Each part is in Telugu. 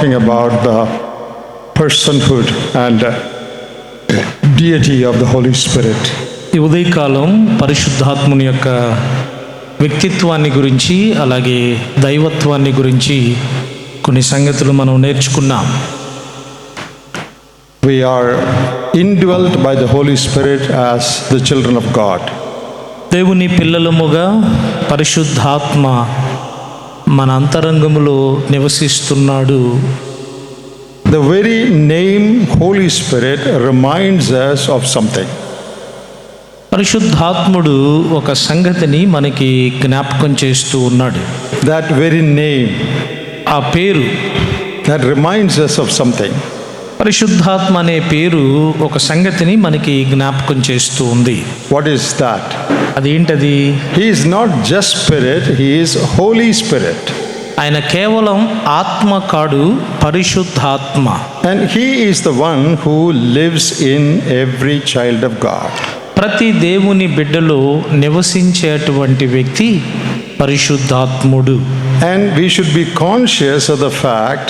talking about the personhood and deity of the Holy Spirit. ఈ ఉదయకాలం పరిశుద్ధాత్ముని యొక్క వ్యక్తిత్వాన్ని గురించి అలాగే దైవత్వాన్ని గురించి కొన్ని సంగతులు మనం నేర్చుకున్నాం. We are indwelt by the Holy Spirit as the children of God. దేవుని పిల్లలముగా పరిశుద్ధాత్మ మన అంతరంగములో నివసిస్తున్నాడు. The very name Holy Spirit reminds us of something. పరిశుద్ధాత్ముడు ఒక సంగతిని మనకి జ్ఞాపకం చేస్తూ ఉన్నాడు. That very name, ఆ పేరు, that reminds us of something. పరిశుద్ధాత్మ అనే పేరు ఒక సంగతిని మనకి జ్ఞాపకం చేస్తూ ఉంది. What is that? అదేంటది? He is not just Spirit, He is Holy Spirit. ఆయన కేవలం ఆత్మ కాడు, పరిశుద్ధాత్మ. And He is the one who lives in every child of God. ప్రతి దేవుని బిడ్డలో నివసించేటువంటి వ్యక్తి పరిశుద్ధాత్ముడు. And we should be conscious of the fact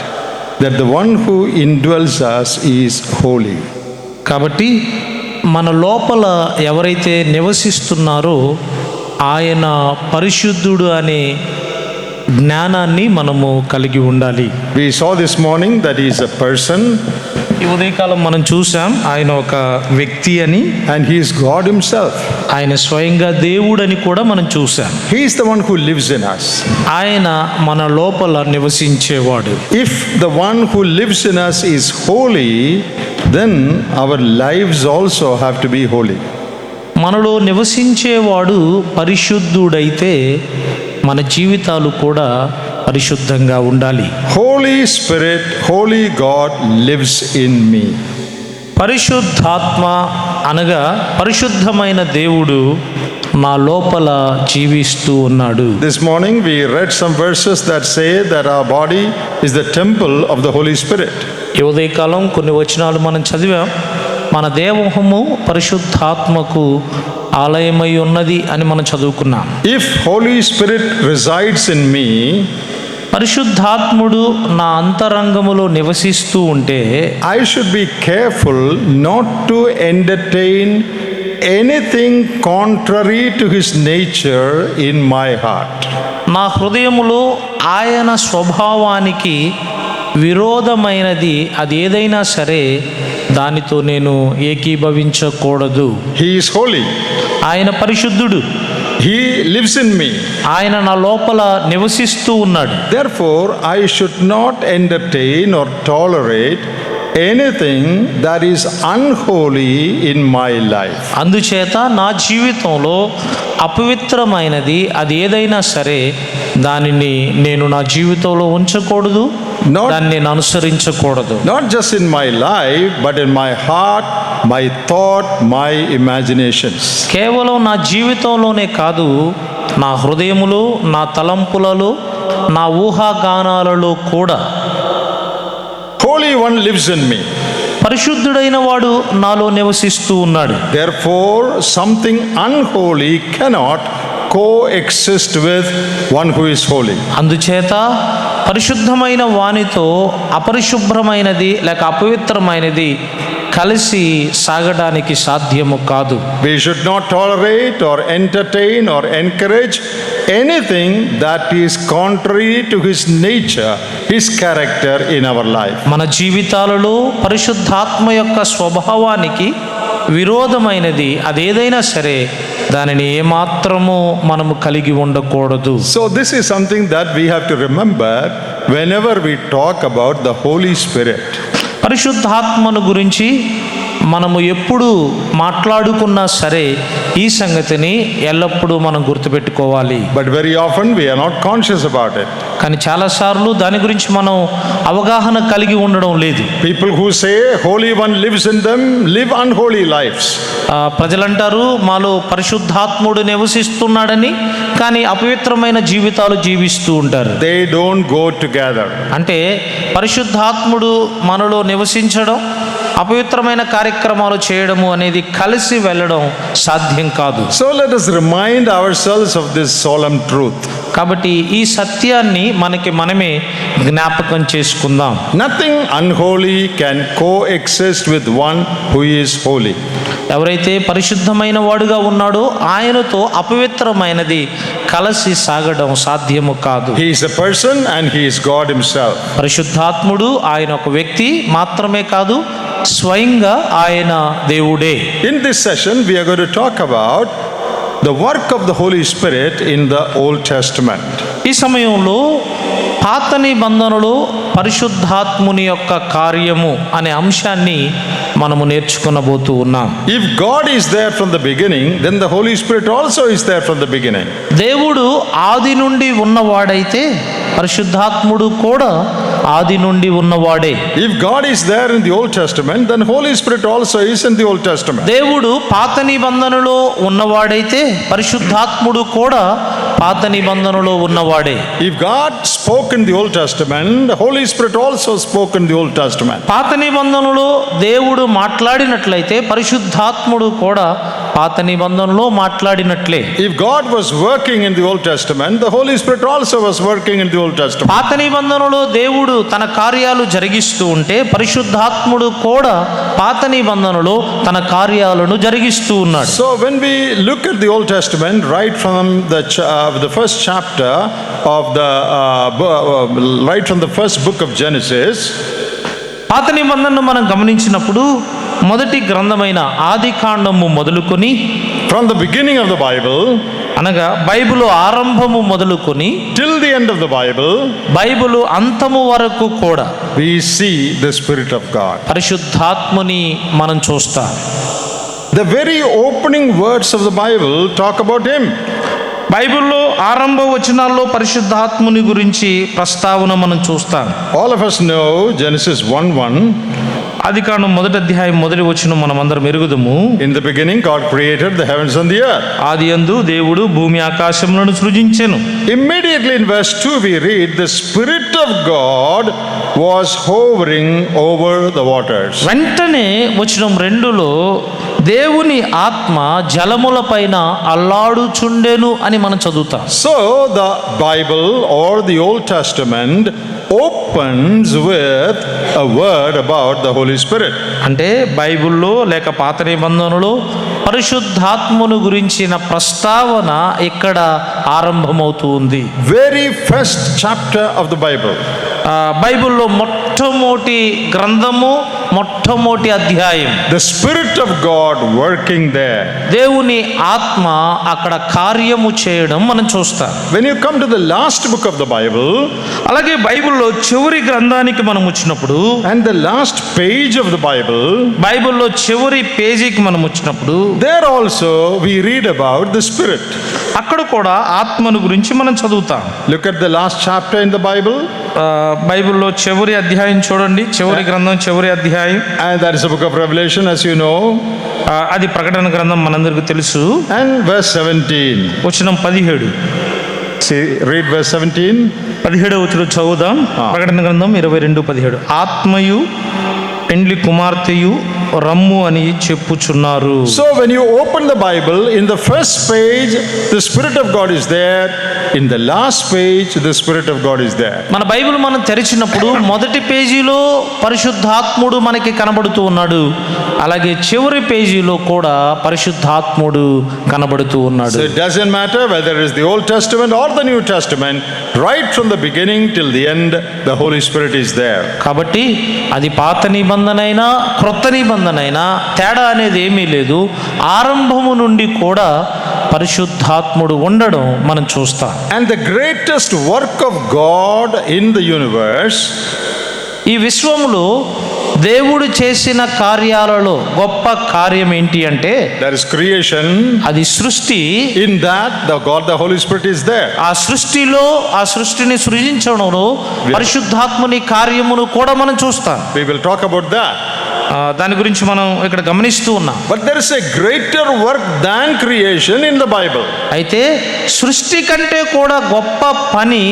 that the one who indwells us is holy. కాబట్టి మన లోపల ఎవరైతే నివసిస్తున్నారో ఆయన పరిశుద్ధుడు అనే జ్ఞానాన్ని మనము కలిగి ఉండాలి. We saw this morning that He is a person. ఈ ఉదయకాలం మనం చూసాం ఆయన ఒక వ్యక్తి అని, And He is God Himself. ఆయన స్వయంగా దేవుడని కూడా మనం చూసాం. He is the one who lives in us. ఆయన మన లోపల నివసించేవాడు. If the one who lives in us is holy, then our lives also have to be holy. మనలో నివసించేవాడు పరిశుద్ధుడైతే మన జీవితాలు కూడా పరిశుద్ధంగా ఉండాలి. Holy Spirit, Holy God lives in me. పరిశుద్ధాత్మ అనగా పరిశుద్ధమైన దేవుడు నా లోపల జీవిస్తూ ఉన్నాడు. This morning we read some verses that say that our body is the temple of the Holy Spirit. ఈ ఉదయకాలం కొన్ని వచనాలు మనం చదివాం. మన దేహము పరిశుద్ధాత్మకు ఆలయమై ఉన్నది అని మనం చదువుకున్నాం. If Holy Spirit resides in me, పరిశుద్ధాత్ముడు నా అంతరంగములో నివసిస్తూ ఉంటే I should be careful not to entertain anything contrary to His nature in my heart. నా హృదయములో ఆయన స్వభావానికి విరోధమైనది అది ఏదైనా సరే దానితో నేను ఏకీభవించకూడదు. He is holy. ఆయన పరిశుద్ధుడు. He lives in me. ఆయన నా లోపల నివసిస్తూ ఉన్నాడు. Therefore, I should not entertain or tolerate anything that is unholy in my life. అందుచేత నా జీవితంలో అపవిత్రమైనది అది ఏదైనా సరే దానిని నేను నా జీవితంలో ఉంచకూడదు, దాన్ని నేను అనుసరించకూడదు. Not just in my life, but in my heart, my thought, my imaginations. కేవలం నా జీవితంలోనే కాదు, నా హృదయములో, నా తలంపులలో, నా ఊహాగానాలలో కూడా. Holy One lives in me. పరిశుద్ధుడైన వాడు నాలో నివసిస్తూ ఉన్నాడు. Therefore, something unholy cannot coexist with one who is holy. అందుచేత పరిశుద్ధమైన వానితో అపరిశుభ్రమైనది లేక అపవిత్రమైనది కలిసి సాగడానికి సాధ్యము కాదు. We should not tolerate or entertain or encourage anything that is contrary to His nature, His character in our life. మన జీవితాలలో పరిశుద్ధాత్మ యొక్క స్వభావానికి విరోధమైనది అదేదైనా సరే దానిని ఏమాత్రము మనము కలిగి ఉండకూడదు. So this is something that we have to remember whenever we talk about the Holy Spirit. పరిశుద్ధాత్మను గురించి మనము ఎప్పుడు మాట్లాడుకున్నా సరే ఈ సంగతిని ఎల్లప్పుడూ మనం గుర్తుపెట్టుకోవాలి. But very often we are not conscious about it. కానీ చాలాసార్లు దాని గురించి మనం అవగాహన కలిగి ఉండడం లేదు. People who say Holy One lives in them live unholy lives. ప్రజలంటారు మాలో పరిశుద్ధాత్ముడు నివసిస్తున్నాడని, కానీ అపవిత్రమైన జీవితాలు జీవిస్తూ ఉంటారు. They don't go together. అంటే పరిశుద్ధాత్ముడు మనలో నివసించడం అపవిత్రమైన కార్యక్రమాలు చేయడము అనేది కలిసి వెళ్ళడం సాధ్యం కాదు. So let us remind ourselves of this solemn truth. కాబట్టి ఈ సత్యాన్ని మనకి మనమే జ్ఞాపకం చేసుకుందాం. Nothing unholy can coexist with one who is holy. ఎవరైతే పరిశుద్ధమైన వాడుగా ఉన్నాడో ఆయనతో అపవిత్రమైనది కలిసి సాగడం సాధ్యము కాదు. He is a person and he is God himself. పరిశుద్ధాత్ముడు ఆయన ఒక వ్యక్తి మాత్రమే కాదు, స్వయంగా ఆయన దేవుడే. In this session we are going to talk about the work of the Holy Spirit in the Old Testament. ఈ సమయంలో పాత నిబంధనలో పరిశుద్ధాత్ముని యొక్క కార్యము అనే అంశాన్ని మనము నేర్చుకునబోతూ ఉన్నాం. If God is there from the beginning, then the Holy Spirit also is there from the beginning. దేవుడు ఆది నుండి ఉన్నవాడైతే పరిశుద్ధాత్ముడు కూడా ఆది నుండి ఉన్నవాడే. If God is there in the Old Testament, then Holy Spirit also is in the Old Testament. దేవుడు పాత నిబంధనలో ఉన్నవాడైతే పరిశుద్ధాత్ముడు కూడా పాత నిబంధనలో ఉన్నవాడే. If God spoke in the Old Testament, the Holy Spirit also spoke in the Old Testament. పాత నిబంధనలో దేవుడు మాట్లాడినట్లయితే పరిశుద్ధాత్ముడు కూడా పాత నిబంధనలో మాట్లాడినట్లే. If God was working in the Old Testament, the Holy Spirit also was working in the Old Testament. పాత నిబంధనలో దేవుడు తన కార్యాలు జరిగిస్తూ ఉంటే పరిశుద్ధాత్ముడు కూడా పాత నిబంధనలో తన కార్యాలను జరిగిస్తూ ఉన్నాడు. So when we look at the Old Testament, right from the first chapter of right from the first book of Genesis, పాత నిబంధనను మనం గమనించినప్పుడు మొదటి గ్రంథమైన ఆది కాండము మొదలుకొని, from the beginning of the Bible అనగా బైబిలు ఆరంభము మొదలుకొని till the end of the Bible, Bible అంతము వరకు కూడా we see the Spirit of God. పరిశుద్ధాత్ముని మనం చూస్తాం. The very opening words of the Bible talk about Him. బైబిల్లో ఆరంభ వచనాల్లో పరిశుద్ధాత్ముని గురించి ప్రస్తావన మనం చూస్తాం. All of us know Genesis 1:1. ఆది కాండం మొదటి అధ్యాయం మొదటి వచనం మనం అందరం ఎరుగుదము. In the beginning God created the heavens and the earth. ఆది యందు దేవుడు భూమి ఆకాశములను సృజించెను. Immediately in verse 2 we read the Spirit of God was hovering over the waters. వెంటనే వచనం 2లో దేవుని ఆత్మ జలముల పైన అల్లాడుచుండెను అని మనం చదువుతాం. So the Bible or the Old Testament opens with a word about the Holy Spirit. అంటే బైబిల్లో లేక పాత నిబంధనలో పరిశుద్ధాత్మను గురించిన ప్రస్తావన ఇక్కడ ఆరంభమవుతూ ఉంది. Very first chapter of the Bible. బైబిల్లో మొట్టమొదటి గ్రంథము, మొట్టమొదటి అధ్యాయం. The Spirit of God working there. దేవుని ఆత్మ అక్కడ కార్యము చేయడం మనం చూస్తాం. When you come to the last book of the Bible, అలాగే బైబిల్లో చివరి గ్రంథానికి మనం వచ్చినప్పుడు, and the last page of the Bible, బైబిల్లో చివరి పేజీకి మనం వచ్చినప్పుడు there also we read about the Spirit. అక్కడ కూడా ఆత్మను గురించి మనం చదువుతాం. Look at the last chapter in the Bible. బైబిల్లో చివరి అధ్యాయం చూడండి, చివరి గ్రంథం చివరి అధ్యాయం. And that is the book of Revelation, as you know. అది ప్రకటన గ్రంథం మనందరికీ తెలుసు. And verse 17. వచనం 17. See, read verse 17. 17వ వచనం చదువుదాం. ప్రకటన గ్రంథం 22:17. ఆత్మయు పెండ్లి కుమార్తెయు రమ్ము అని చెప్పుచున్నారు. So when you open the Bible, in the first page the Spirit of God is there. In the last page the Spirit of God is there. మన బైబిల్ మనం తెరిచినప్పుడు మొదటి పేజీలో పరిశుద్ధాత్ముడు మనకి కనబడుతూ ఉన్నాడు. అలాగే చివరి పేజీలో కూడా పరిశుద్ధాత్ముడు కనబడుతూ ఉన్నాడు. So it doesn't matter whether it is the Old Testament or the New Testament, right from the beginning till the end the Holy Spirit is there. కాబట్టి అది పాత నిబంధనైనా క్రొత్త నిబంధనైనా తేడా అనేది ఏమీ లేదు. ఆరంభము నుండి కూడా పరిశుద్ధాత్ముడు ఉండడం మనం చూస్తాం. And the greatest work of God in the universe, ఈ విశ్వములో దేవుడు చేసిన కార్యాలలో గొప్ప కార్యం ఏంటి అంటే that is creation. అది సృష్టి. In that God the Holy Spirit is there. ఆ సృష్టిలో ఆ సృష్టిని సృజించడంలో పరిశుద్ధాత్ముని కార్యమును కూడా మనం చూస్తాం. We will talk about that. దాని గురించి మనం ఇక్కడ గమనిస్తూ ఉన్నాం. But there is a greater work than creation in the Bible. అయితే సృష్టి కంటే కూడా గొప్ప పని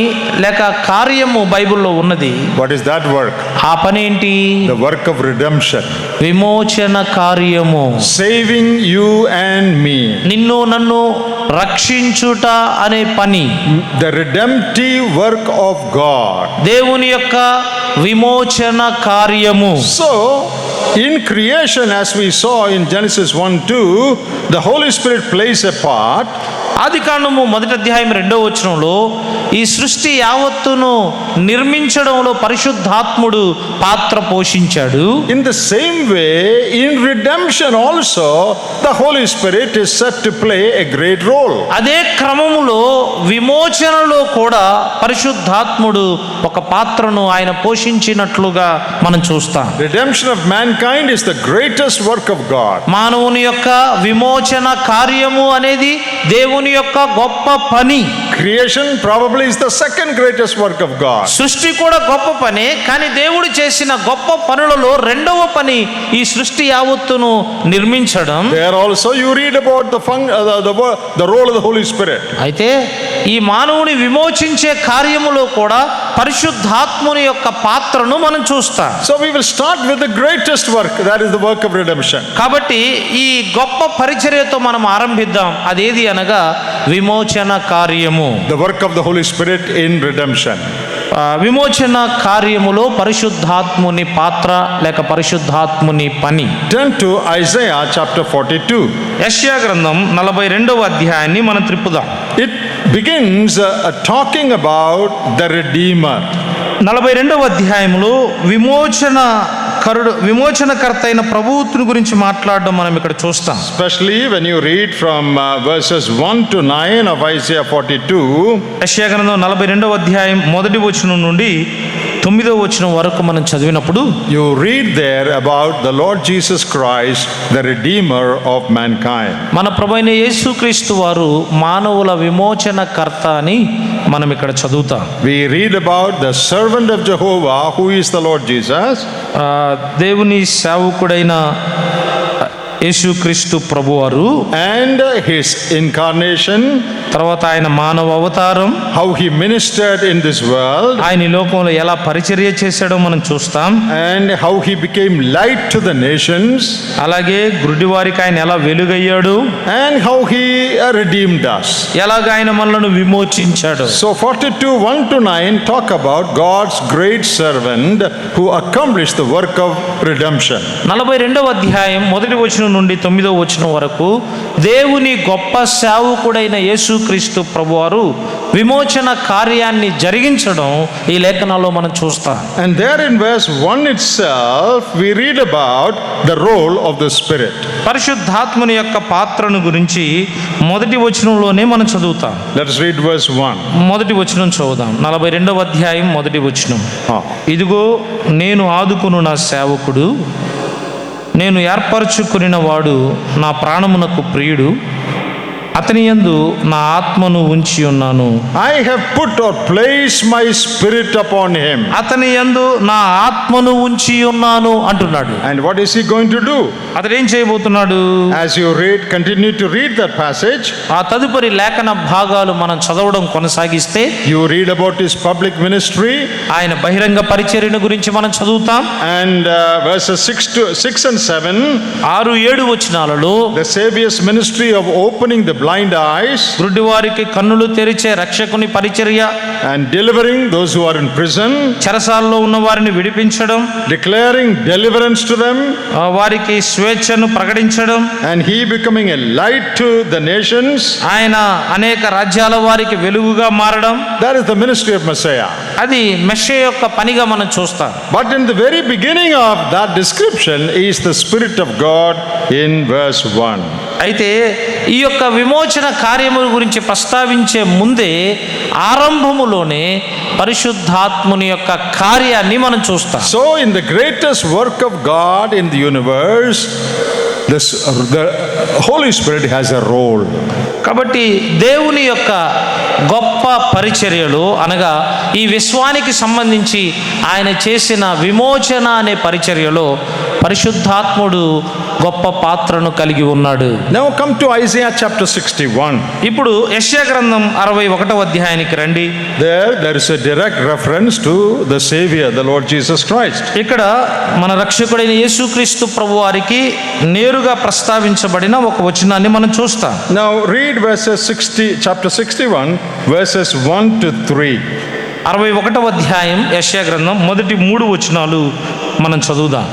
లేక కార్యము బైబిల్లో ఉన్నది. What is that work? ఆ పని ఏంటి? The work of redemption. విమోచన కార్యము. Saving you and me. నిన్ను నన్ను రక్షించుట అనే పని. The redemptive work of God. దేవుని యొక్క విమోచన కార్యము. So, in creation, as we saw in Genesis 1-2, the Holy Spirit plays a part. ఆదికాండము 1వ అధ్యాయం 2వ వచనంలో ఈ సృష్టి యావత్తును నిర్మించడంలో పరిశుద్ధాత్ముడు పాత్ర పోషించాడు. In the same way, in redemption also, the Holy Spirit is set to play a great role. అదే క్రమములో విమోచనలో కూడా పరిశుద్ధాత్ముడు ఒక పాత్రను ఆయన పోషించినట్లుగా మనం చూస్తాం. Redemption of mankind is the greatest work of God. మానవుని యొక్క విమోచన కార్యము అనేది దేవుని యొక్క గొప్ప పని. Creation probably is the second greatest work of God. సృష్టి కూడా గొప్ప పనే, కానీ దేవుడు చేసిన గొప్ప పనులలో రెండవ పని ఈ సృష్టి యావత్తును నిర్మించడం. There also you read about the role of the Holy Spirit. అయితే ఈ మానవుని విమోచించే కార్యములో కూడా పరిశుద్ధాత్ముని యొక్క పాత్రను మనం చూస్తాం. So we will start with the greatest work, that is the work of redemption. కాబట్టి ఈ గొప్ప పరిచర్యతో మనం ఆరంభిద్దాం. అదేది అనగా విమోచన కార్యము. The work of the Holy Spirit in redemption. విమోచన కార్యములో పరిశుద్ధాత్ముని పాత్ర లేక పరిశుద్ధాత్ముని పని. Turn to Isaiah chapter 42. యెషయా గ్రంథం 42వ అధ్యాయాన్ని మనం త్రిప్పుదాం. It begins talking about the Redeemer. 42వ అధ్యాయంలో విమోచనకర్త అయిన ప్రభువుని గురించి మాట్లాడడం మనం ఇక్కడ చూస్తాం. Especially when you read from verses 1 to 9 of Isaiah 42. యెషయా గ్రంథం 42వ అధ్యాయం 1వ వచనం నుండి 9వ వచనం వరకు మనం చదివినప్పుడు you read there about the Lord Jesus Christ, the Redeemer of mankind. మన ప్రభువైన యేసుక్రీస్తు వారు మానవుల విమోచనకర్త అని మనం ఇక్కడ చదువుతాం. We read about the servant of Jehovah, who is the Lord Jesus. దేవుని సేవకుడైన యేసుక్రీస్తు ప్రభువారు and his incarnation, తర్వాత ఆయన మానవ అవతారం, how he ministered in this world, ఆయన ఈ లోకంలో ఎలా పరిచర్య చేశాడో మనం చూస్తాం. and how he became light to the nations, అలాగే గుడ్డి వారికి ఆయన ఎలా వెలుగయ్యాడు, and how he redeemed us. ఎలాగ ఆయన మనలను విమోచించాడు. So 42 1 to 9 talk about God's great servant who accomplished the work of redemption. 42వ అధ్యాయం 1వ వచనం నుండి 9వ వచనం వరకు దేవుని గొప్ప సేవకుడైన యేసుక్రీస్తు ప్రభువారు విమోచన కార్యాన్ని జరిగించడం ఈ లేఖనాల్లో మనం చూస్తాం. And there in verse 1 itself we read about the role of the Spirit. పరిశుద్ధాత్మని యొక్క పాత్రను గురించి 1వ వచనంలోనే మనం చదువుతాం. Let us read verse 1. 1వ వచనం చదువుదాం. 42వ అధ్యాయం 1వ వచనం. Ah. ఇదిగో నేను ఆదుకును నా సేవకుడు, నేను ఏర్పరచుకునిన వాడు, నా ప్రాణమునకు ప్రియుడు, అతని యందు నా ఆత్మను ఉంచి ఉన్నాను. I have put or placed my spirit upon him. అతని యందు నా ఆత్మను ఉంచి ఉన్నాను అంటున్నాడు. And what is he going to do? అతడు ఏం చేయబోతున్నాడు? As you continue to read that passage, ఆ తదుపరి లేఖన భాగాలు మనం చదవడం కొనసాగిస్తే you read about his public ministry, ఆయన బహిరంగ పరిచర్యను గురించి మనం చదువుతాం. and verses 6 and 7, 6-7 వచనాలలో the Savior's ministry of opening the blind eyes, గుడ్డి వారికి కన్నులు తెరిచే రక్షకుని పరిచర్య, and delivering those who are in prison, చెరసాల్లో ఉన్న వారిని విడిపించడం, declaring deliverance to them, వారికి స్వేచ్ఛను ప్రకటించడం, and he becoming a light to the nations. ఆయన అనేక రాజ్యాల వారికి వెలుగుగా మారడం. That is the ministry of Messiah. అది మెస్సే యొక్క పనిగా మనం చూస్తాం. But in the very beginning of that description is the Spirit of God in verse 1. అయితే ఈ యొక్క విమోచన కార్యముల గురించి ప్రస్తావించే ముందే ఆరంభములోనే పరిశుద్ధాత్ముని యొక్క కార్యాన్ని మనం చూస్తాం. So in the greatest work of God in the universe, the Holy Spirit has a role. కాబట్టి దేవుని యొక్క గొప్ప పరిచర్యలు అనగా ఈ విశ్వానికి సంబంధించి ఆయన చేసిన విమోచన అనే పరిచర్యలో పరిశుద్ధాత్ముడు గొప్ప పాత్రను కలిగి ఉన్నాడు. Now come to Isaiah chapter 61. ఇప్పుడు యెషయా గ్రంథం 61వ అధ్యాయానికి రండి. There is a direct reference to the Savior, the Lord Jesus Christ. ఇక్కడ మన రక్షకుడైన యేసుక్రీస్తు ప్రభు వారికి నేరుగా ప్రస్తావించబడిన ఒక వచనాన్ని మనం చూస్తాం. Now read chapter 61, verses 1 to 3. 61వ అధ్యాయం యెషయా గ్రంథం మొదటి 3 వచనాలు మనం చదువుదాం.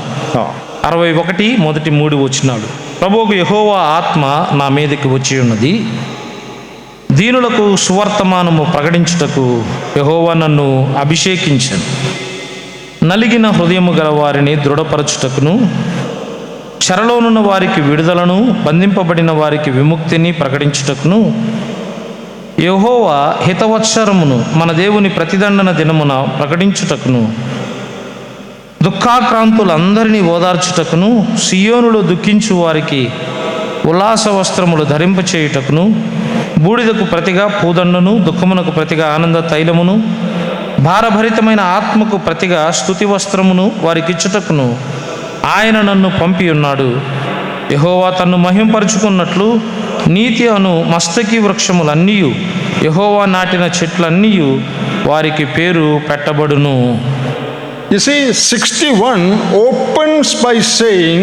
61 మొదటి 3 వచనాలు. ప్రభువుకు యెహోవా ఆత్మ నా మీదకి వచ్చి ఉన్నది, దీనులకు సువర్తమానము ప్రకటించుటకు యెహోవా నన్ను అభిషేకించెను. నలిగిన హృదయము గల వారిని దృఢపరచుటకును, చెరలోనున్న వారికి విడుదలను, బంధింపబడిన వారికి విముక్తిని ప్రకటించుటకును, యెహోవా హితవత్సరమును మన దేవుని ప్రతిదండన దినమున ప్రకటించుటకును, దుఃఖాక్రాంతులందరినీ ఓదార్చుటకును, సియోనులో దుఃఖించు వారికి ఉల్లాస వస్త్రములు ధరింపచేయుటకును, బూడిదకు ప్రతిగా పూదండను, దుఃఖమునకు ప్రతిగా ఆనంద తైలమును, భారభరితమైన ఆత్మకు ప్రతిగా స్తుతి వస్త్రమును వారికిచ్చుటకును ఆయన నన్ను పంపి ఉన్నాడు. యెహోవా తన్ను మహింపరుచుకున్నట్లు నీతి అను మస్తకి వృక్షములన్నీయు, యెహోవా నాటిన చెట్లన్నీయు వారికి పేరు పెట్టబడును. You see, 61 opens by saying,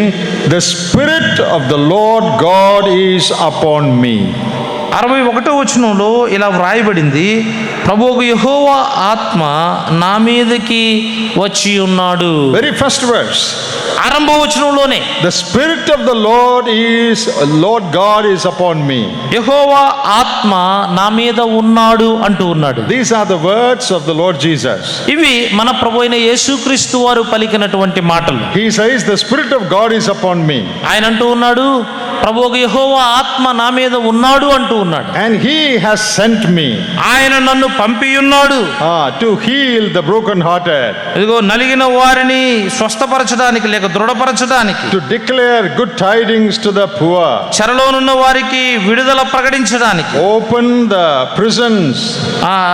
the Spirit of the Lord God is upon me. 61వ వచనంలో ఇలా వ్రాయబడింది, ప్రభువుకు యెహోవా ఆత్మ నా మీదకి వచ్చి ఉన్నాడు. Very first verse. ఆరంభ వచనంలోనే The Spirit of the Lord God is upon me. యెహోవా ఆత్మ నా మీద ఉన్నాడు అంటూ ఉన్నాడు. These are the words of the Lord Jesus. ఇవి మన ప్రభువైన యేసుక్రీస్తు వారు పలికినటువంటి మాటలు. He says, the Spirit of God is upon me. ఆయన అంటూ ఉన్నాడు, ప్రభువుకు యెహోవా ఆత్మ నా మీద ఉన్నాడు అంటూ ఉన్నాడు. And He has sent me. ఆయన నన్ను పంపి ఉన్నాడు. To heal the brokenhearted. ఇదిగో నలిగిన వారిని స్వస్థపరచడానికి లేక దృఢపరచడానికి, To declare good tidings to the poor. చెరలోనున్న వారికి విడుదల ప్రకటించడానికి, Open the prisons.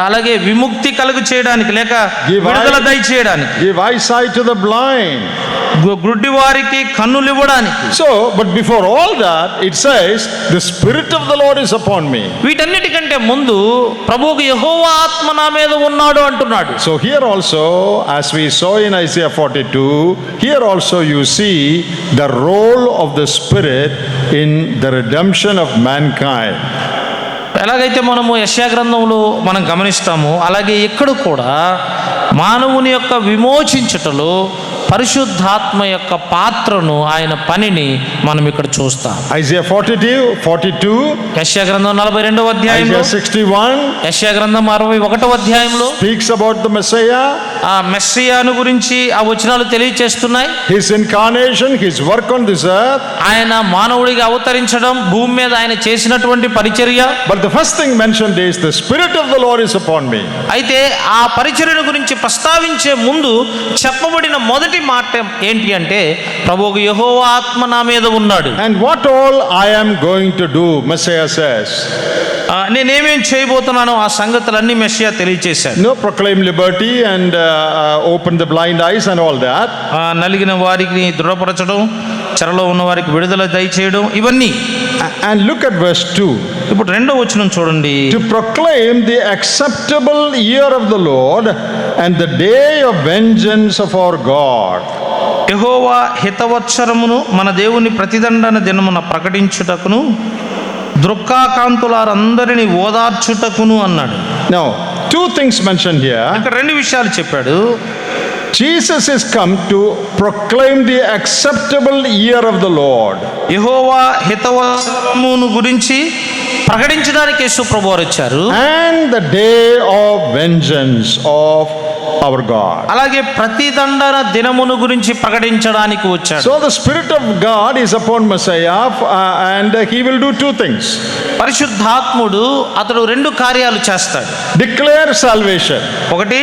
అలాగే విముక్తి కలుగు చేయడానికి లేక Give విడుదల దయచేయడానికి, Give eyesight to the blind. గుడ్డి వారికి కన్నులు ఇవ్వడానికి. So, but before all that, it says, the Spirit of the Lord is upon me. వీటన్నిటికంటే ముందు ప్రభువుకు యెహోవా ఆత్మ నా మీద ఉన్నాడు అంటున్నాడు. So here also, as we saw in Isaiah 42, here also you see the role of the Spirit in the redemption of mankind. ఎలాగైతే మనము యెషయా గ్రంథంలో మనం గమనిస్తామో అలాగే ఇక్కడ కూడా మానవుని యొక్క విమోచించుటలో పరిశుద్ధాత్మ యొక్క పాత్రను, ఆయన పనిని మనం ఇక్కడ చూస్తాం. Isaiah 42, యెషయా గ్రంథం 42వ అధ్యాయంలో, Isaiah 61 యెషయా గ్రంథం 61వ అధ్యాయంలో speaks about the Messiah, ఆ మెస్సియాను గురించి ఆ వచనాలు తెలియచేస్తున్నాయి. His incarnation, His work on this earth. ఆయన మానవుడిగా అవతరించడం, భూమి మీద ఆయన చేసినటువంటి పరిచర్య. But the first thing mentioned is, the Spirit of the Lord is upon me. అయితే ఆ పరిచర్యను గురించి ప్రస్తావించే ముందు చెప్పబడిన మొదటి మాట ఏంటి అంటే, ప్రభువుకు యెహోవా ఆత్మ నా మీద ఉన్నాడు. And what all I am going to do, Messiah says. నేనేమేం చేయబోతున్నానో ఆ సంగతులన్నీ మెస్సియా తెలియచేశాడు. Proclaim liberty and open the blind eyes and all that. నలిగిన వారికి దృఢపరచడం, చెరలో ఉన్న వారికి విడుదల దయచేయడం, ఇవన్నీ. And look at verse 2. ఇప్పుడు 2వ వచనం చూడండి. To proclaim the acceptable year of the Lord and the day of vengeance of our God. యెహోవా హితవత్సరమును మన దేవుని ప్రతిదండన దినమున ప్రకటించుటకును, దుఃఖాకాంతులారందరినీ ఓదార్చుటకును అన్నాడు. Now, two things mentioned here. ఇక్కడ 2 విషయాలు చెప్పాడు. Jesus is come to proclaim the acceptable year of the Lord. యెహోవా హితవత్సరమును గురించి ప్రకటించడానికి యేసు ప్రభువారు వచ్చారు. And the day of vengeance of our God. అలాగే ప్రతిదండన దినమును గురించి ప్రకటించడానికి వచ్చాడు. So the Spirit of God is upon Messiah and He will do two things. పరిశుద్ధాత్ముడు అతడు 2 కార్యాలు చేస్తాడు. Declare salvation. ఒకటి,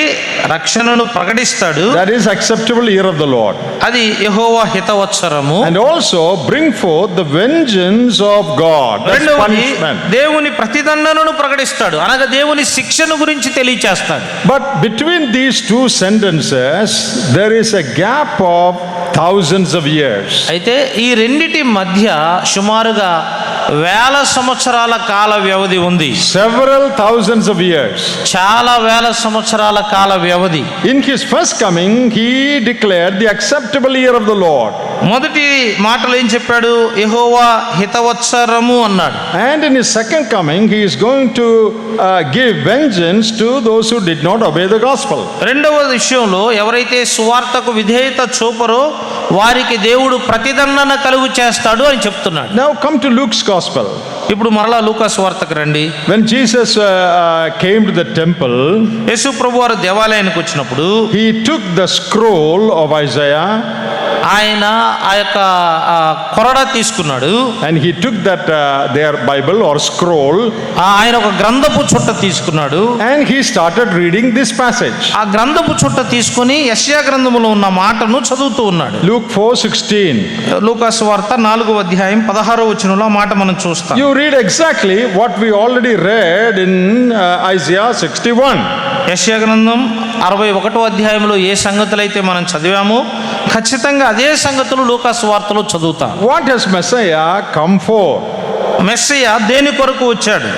రక్షణను ప్రకటిస్తాడు. That is acceptable year of the Lord. అది యెహోవా హితవత్సరము. And also bring forth the vengeance of God. That's రెండవది, punishment. దేవుని ప్రతిదండనను ప్రకటిస్తాడు, అనగా దేవుని శిక్షను గురించి తెలియచేస్తాడు. But between these two sentences there is a gap of thousands of years. అయితే ఈ రెండిటి మధ్య సుమారుగా వేల సంవత్సరాల కాల వ్యవధి ఉంది. Several thousands of years. చాలా వేల సంవత్సరాల కాల వ్యవధి. In his first coming, he declared the acceptable year of the Lord. మొదటి మాటలు ఏం చెప్పాడు? యెహోవా హితవత్సరము అన్నాడు. And in his second coming, he is going to give vengeance to those who did not obey the gospel. రెండవ విషయంలో ఎవరైతే సువార్తకు విధేయత చూపరో వారికి దేవుడు ప్రతిదండన కలుగు చేస్తాడు అని చెప్తున్నాడు. Now come to Luke's gospel. ఇప్పుడు మరలా లూకా సువార్తకు రండి. When Jesus came to the temple, యేసు ప్రభు వారు దేవాలయానికి వచ్చినప్పుడు he took the scroll of Isaiah ఆయన ఆ యొక్క కొరడ తీసుకున్నాడు. and he took that their Bible or scroll ఆయన ఒక గ్రంథపు చుట్ట తీసుకున్నాడు. and he started reading this passage. ఆ గ్రంథపు చుట్ట తీసుకొని యెషయా గ్రంథములో ఉన్న మాటను చదువుతూ ఉన్నాడు. Luke 4:16. లూకా సువార్త 4వ అధ్యాయం 16వ వచనంలో ఆ మాట మనం చూస్తాం. You read exactly what we already read in Isaiah 61. యెషయా గ్రంథం 61వ అధ్యాయంలో ఏ సంగతులైతే మనం చదివామో ఖచ్చితంగా అదే సంగతులు లూకా సువార్తలో చదువుతాం. What has Messiah come for? Messiah దేని కొరకు వచ్చాడు?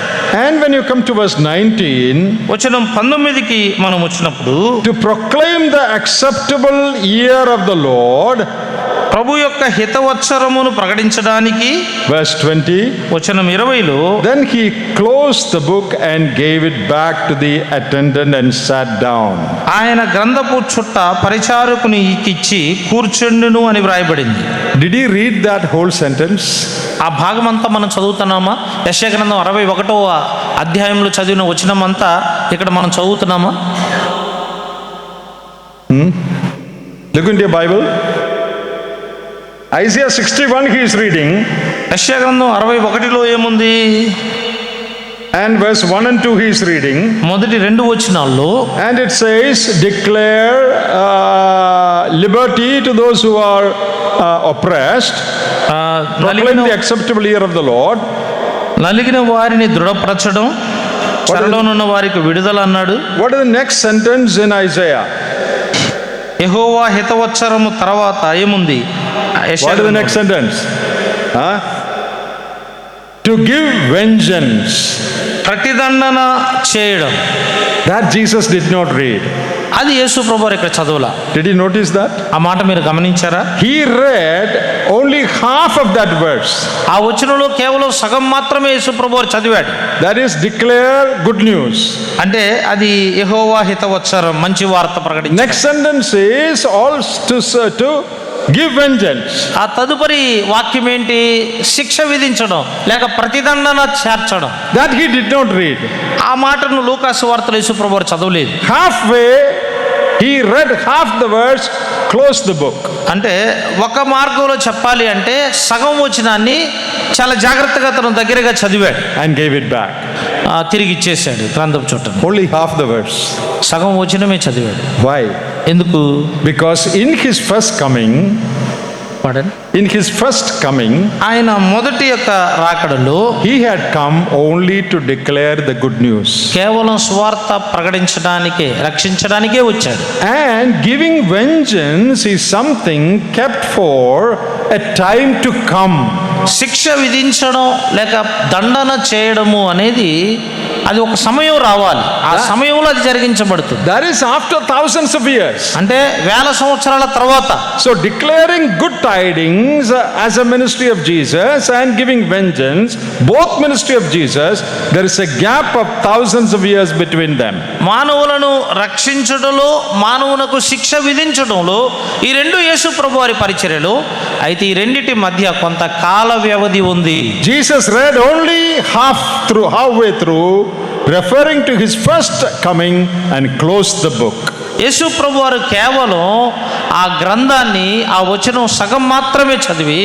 And when you come to verse 19, వచనం 19కి మనం వచ్చినప్పుడు to proclaim the acceptable year of the Lord, ప్రభు యొక్క హితవత్సరమును ప్రకటించడానికి, verse 20, వచనం 20లో then he closed the book and gave it back to the attendant and sat down. ఆయన గ్రంథపు చుట్ట పరిచారకుని ఇచ్చి కూర్చుండును అని వ్రాయబడింది. Did he read that whole sentence? ఆ భాగం అంతా మనం చదువుతున్నామా? యెషయా గ్రంథం 61వ అధ్యాయంలో చదివిన వచనం అంతా ఇక్కడ మనం చదువుతున్నామా? Look into your Bible. Isaiah 61 he is reading, యెషయా గ్రంథం 61లో ఏముంది? and verse 1 and 2 he is reading, మొదటి 2 వచనాల్లో and it says, declare liberty to those who are oppressed, proclaim the acceptable year of the Lord. నలిగిన వారిని దృఢపరచడం, చెరలోనున్న వారికి విడుదల అన్నాడు. What is the next sentence in Isaiah? యెహోవా హితవత్సరము తర్వాత ఏముంది? What is the next sentence? To give vengeance. ప్రతిదండన చేయడం. That Jesus did not read. అది యేసు ప్రభువారు ఇక్కడ చదవలా. Did you notice that? ఆ మాట మీరు గమనించారా? He read only half of that verse. ఆ వచనంలో కేవలం సగం మాత్రమే యేసు ప్రభువారు చదివాడు. That is, declare good news. అంటే అది యెహోవా హితవత్సరం, మంచి వార్త ప్రకటించడం. Next sentence is also to give vengeance. ఆ తదుపరి వాక్యం ఏంటి? శిక్ష విధించడం లేక ప్రతిదండన చేర్చడం. That he did not read. ఆ మాటను లూకా సువార్తలో యేసు ప్రభువారు చదవలేదు. Halfway he read half the verse, closed the book. అంటే ఒక మార్గంలో చెప్పాలి అంటే సగం వచనాన్ని చాలా జాగ్రత్తగా తన దగ్గరగా చదివాడు And gave it back. తిరిగి ఇచ్చేసాడు గ్రంథపు చుట్టను. Only half the verse. సగం వచనమే చదివాడు. Why? ఎందుకు? Because in his first coming, ఆయన మొదటి యొక్క రాకడలో he had come only to declare the good news. కేవలం స్వార్థ ప్రకటించడానికే, రక్షించడానికే వచ్చాడు. And giving vengeance is something kept for a time to come. శిక్ష విధించడం లేక దండన చేయడము అనేది అది ఒక సమయం రావాలి. ఆ సమయంలో అది జరిగించబడుతుంది. That is after thousands of years. అంటే వేల సంవత్సరాల తర్వాత. So declaring good tidings as a ministry of Jesus and giving vengeance, both ministry of Jesus, there is a gap of thousands of years between them. మానవులను రక్షించడంలో, మానవులకు శిక్ష విధించడంలో ఈ రెండు యేసు ప్రభువారి పరిచర్యలు. అయితే ఈ రెండిటి మధ్య కొంత కాల వ్యవధి ఉంది. Jesus read only halfway through, referring to his first coming, and closed the book. యేసు ప్రభువారు కేవలం ఆ గ్రంథాన్ని, ఆ వచనం సగం మాత్రమే చదివి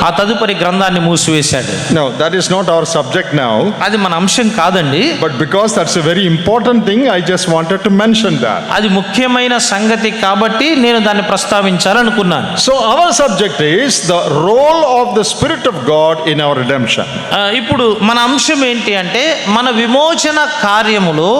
ఆ తదుపరి గ్రంథాన్ని మూసివేశాడు. No, that is not our subject now. అది మన అంశం కాదండి. But because that's a very important thing, I just wanted to mention that. అది ముఖ్యమైన సంగతి కాబట్టి నేను దాన్ని ప్రస్తావించాలనుకున్నాను. So our subject is the role of the Spirit of God in our redemption. ఇప్పుడు మన అంశం ఏంటి అంటే మన విమోచన కార్యములో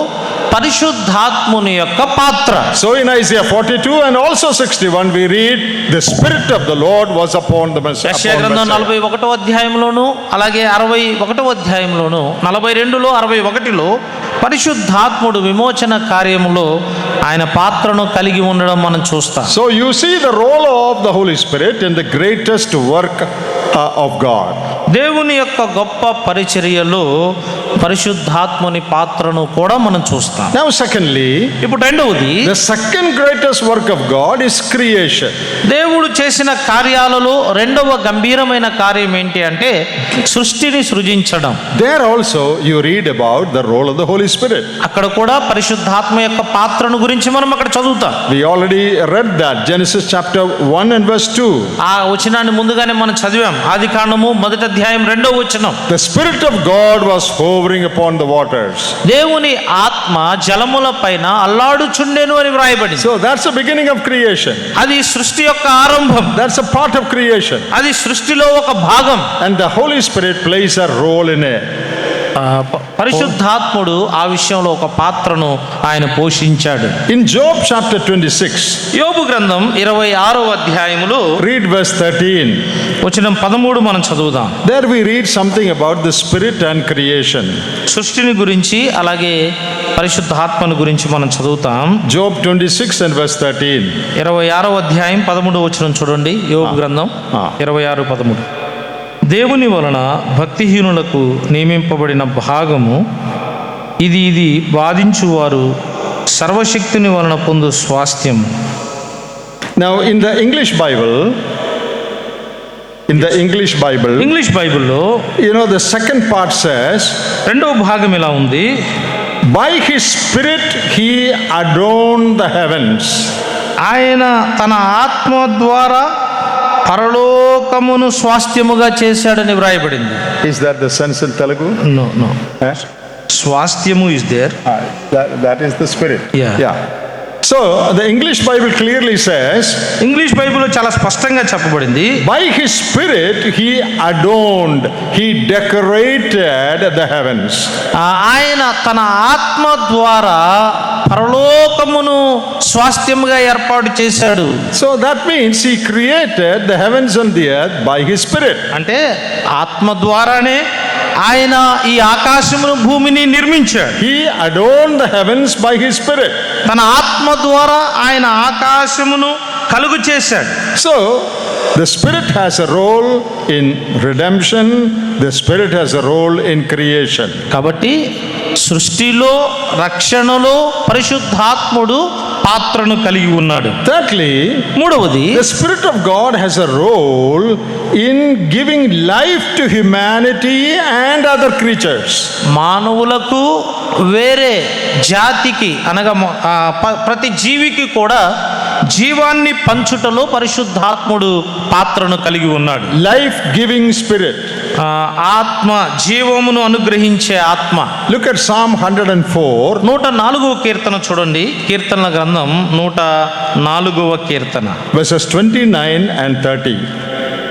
పరిశుద్ధాత్ముని యొక్క పాత్ర. So in Isaiah 42 and also 61 we read the Spirit of the Lord was upon the Messiah. యెషయా గ్రంథం 41వ అధ్యాయంలోను అలాగే 61వ అధ్యాయంలోను 42లో 61లో పరిశుద్ధాత్ముడు విమోచన కార్యములో ఆయన పాత్రను కలిగి ఉండడం మనం చూస్తాం. So you see the role of the Holy Spirit in the greatest work of God. దేవుని యొక్క గొప్ప పరిచర్యలో పరిశుద్ధాత్ముని పాత్రను కూడా మనం చూస్తాం. Now secondly, ఇప్పుడు రెండవది, the second greatest work of God is creation. దేవుడు చేసిన కార్యాలలో రెండవ గంభీరమైన కార్యం ఏంటి అంటే సృష్టిని సృజించడం. There also you read about the role of the Holy Spirit. అక్కడ కూడా పరిశుద్ధాత్మ యొక్క పాత్రను గురించి మనం అక్కడ చదువుతాం. We already read that, Genesis chapter 1 and verse 2. ఆ వచనాన్ని ముందుగానే మనం చదివాం. ఆదికాండము 1వ అధ్యాయం 2వ వచనం. The Spirit of God was hovering upon the waters. దేవుని ఆత్మ జలముల పైన అల్లాడుచుండెను అని వ్రాయబడింది. So that's the beginning of creation. అది సృష్టి యొక్క ఆరంభం. That's a part of creation. అది సృష్టిలో ఒక భాగం. And the Holy Spirit plays a role in it. పరిశుద్ధాత్ముడు ఆ విషయంలో ఒక పాత్రను ఆయన పోషించాడు. In Job chapter 26, యోబు గ్రంథం 26వ అధ్యాయములో read verse 13. వచనం 13 మనం చదువుదాం. There we read something about the Spirit and creation. సృష్టిని గురించి అలాగే పరిశుద్ధాత్మను గురించి మనం చదువుతాం. Job 26 and verse 13. 26వ అధ్యాయం 13వ వచనం చూడండి. యోబు గ్రంథం 26:13. దేవుని వలన భక్తిహీనులకు నియమింపబడిన భాగము ఇది బాధించువారు సర్వశక్తిని వలన పొందు స్వాస్థ్యము. Now in the English Bible, English బైబిల్లో you know, the second part says, రెండవ భాగం ఇలా ఉంది. by his spirit he adorned the heavens. ఆయన తన ఆత్మ ద్వారా పరలోకమును స్వాస్థ్యముగా చేశాడని వ్రాయబడింది. Is that the sense in Telugu? No. స్వాస్థ్యము is there. That is the spirit. Yeah. So the English Bible clearly says, English బైబిల్లో చాలా స్పష్టంగా చెప్పబడింది. by his spirit he adorned, he decorated the heavens. ఆయన తన ఆత్మ ద్వారా పరలోకమును స్వాస్థ్యముగా ఏర్పాటు చేశాడు. So that means he created the heavens and the earth by his spirit. అంటే ఆత్మ ద్వారానే ఆయన ఈ ఆకాశమును భూమిని నిర్మించాడు. He adorned the heavens by his spirit. తన ఆత్మ ద్వారా ఆయన ఆకాశమును కలుగు చేశాడు. So the spirit has a role in redemption, the spirit has a role in creation. కాబట్టి సృష్టిలో రక్షణలో పరిశుద్ధాత్ముడు పాత్రను కలిగి ఉన్నాడు. Thirdly, మూడవది, the Spirit of God has a role in giving life to humanity and other creatures. మానవులకు వేరే జాతికి అనగా ప్రతి జీవికి కూడా జీవాన్ని పంచుటలో పరిశుద్ధాత్ముడు పాత్రను కలిగి ఉన్నాడు. Life giving spirit. ఆత్మ జీవమును అనుగ్రహించే ఆత్మ. Look at Psalm 104. 104వ కీర్తన చూడండి. కీర్తనల గ్రంథం 104వ కీర్తన verses 29 and 30.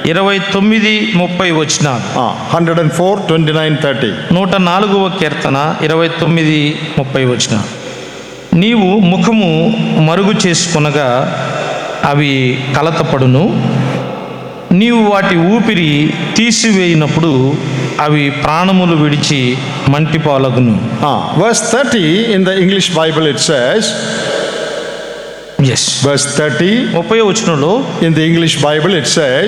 29-30 వచనాలు. 104, 29, 30. 104వ కీర్తన 29-30 వచనాలు. నీవు ముఖము మరుగు చేసుకొనగా అవి కలతపడును, నీవు వాటి ఊపిరి తీసివేయినప్పుడు అవి ప్రాణములు విడిచి మంటిపాలగును. Verse 30 in the English Bible it says, verse 30 30వ వచనంలో in the English Bible it says,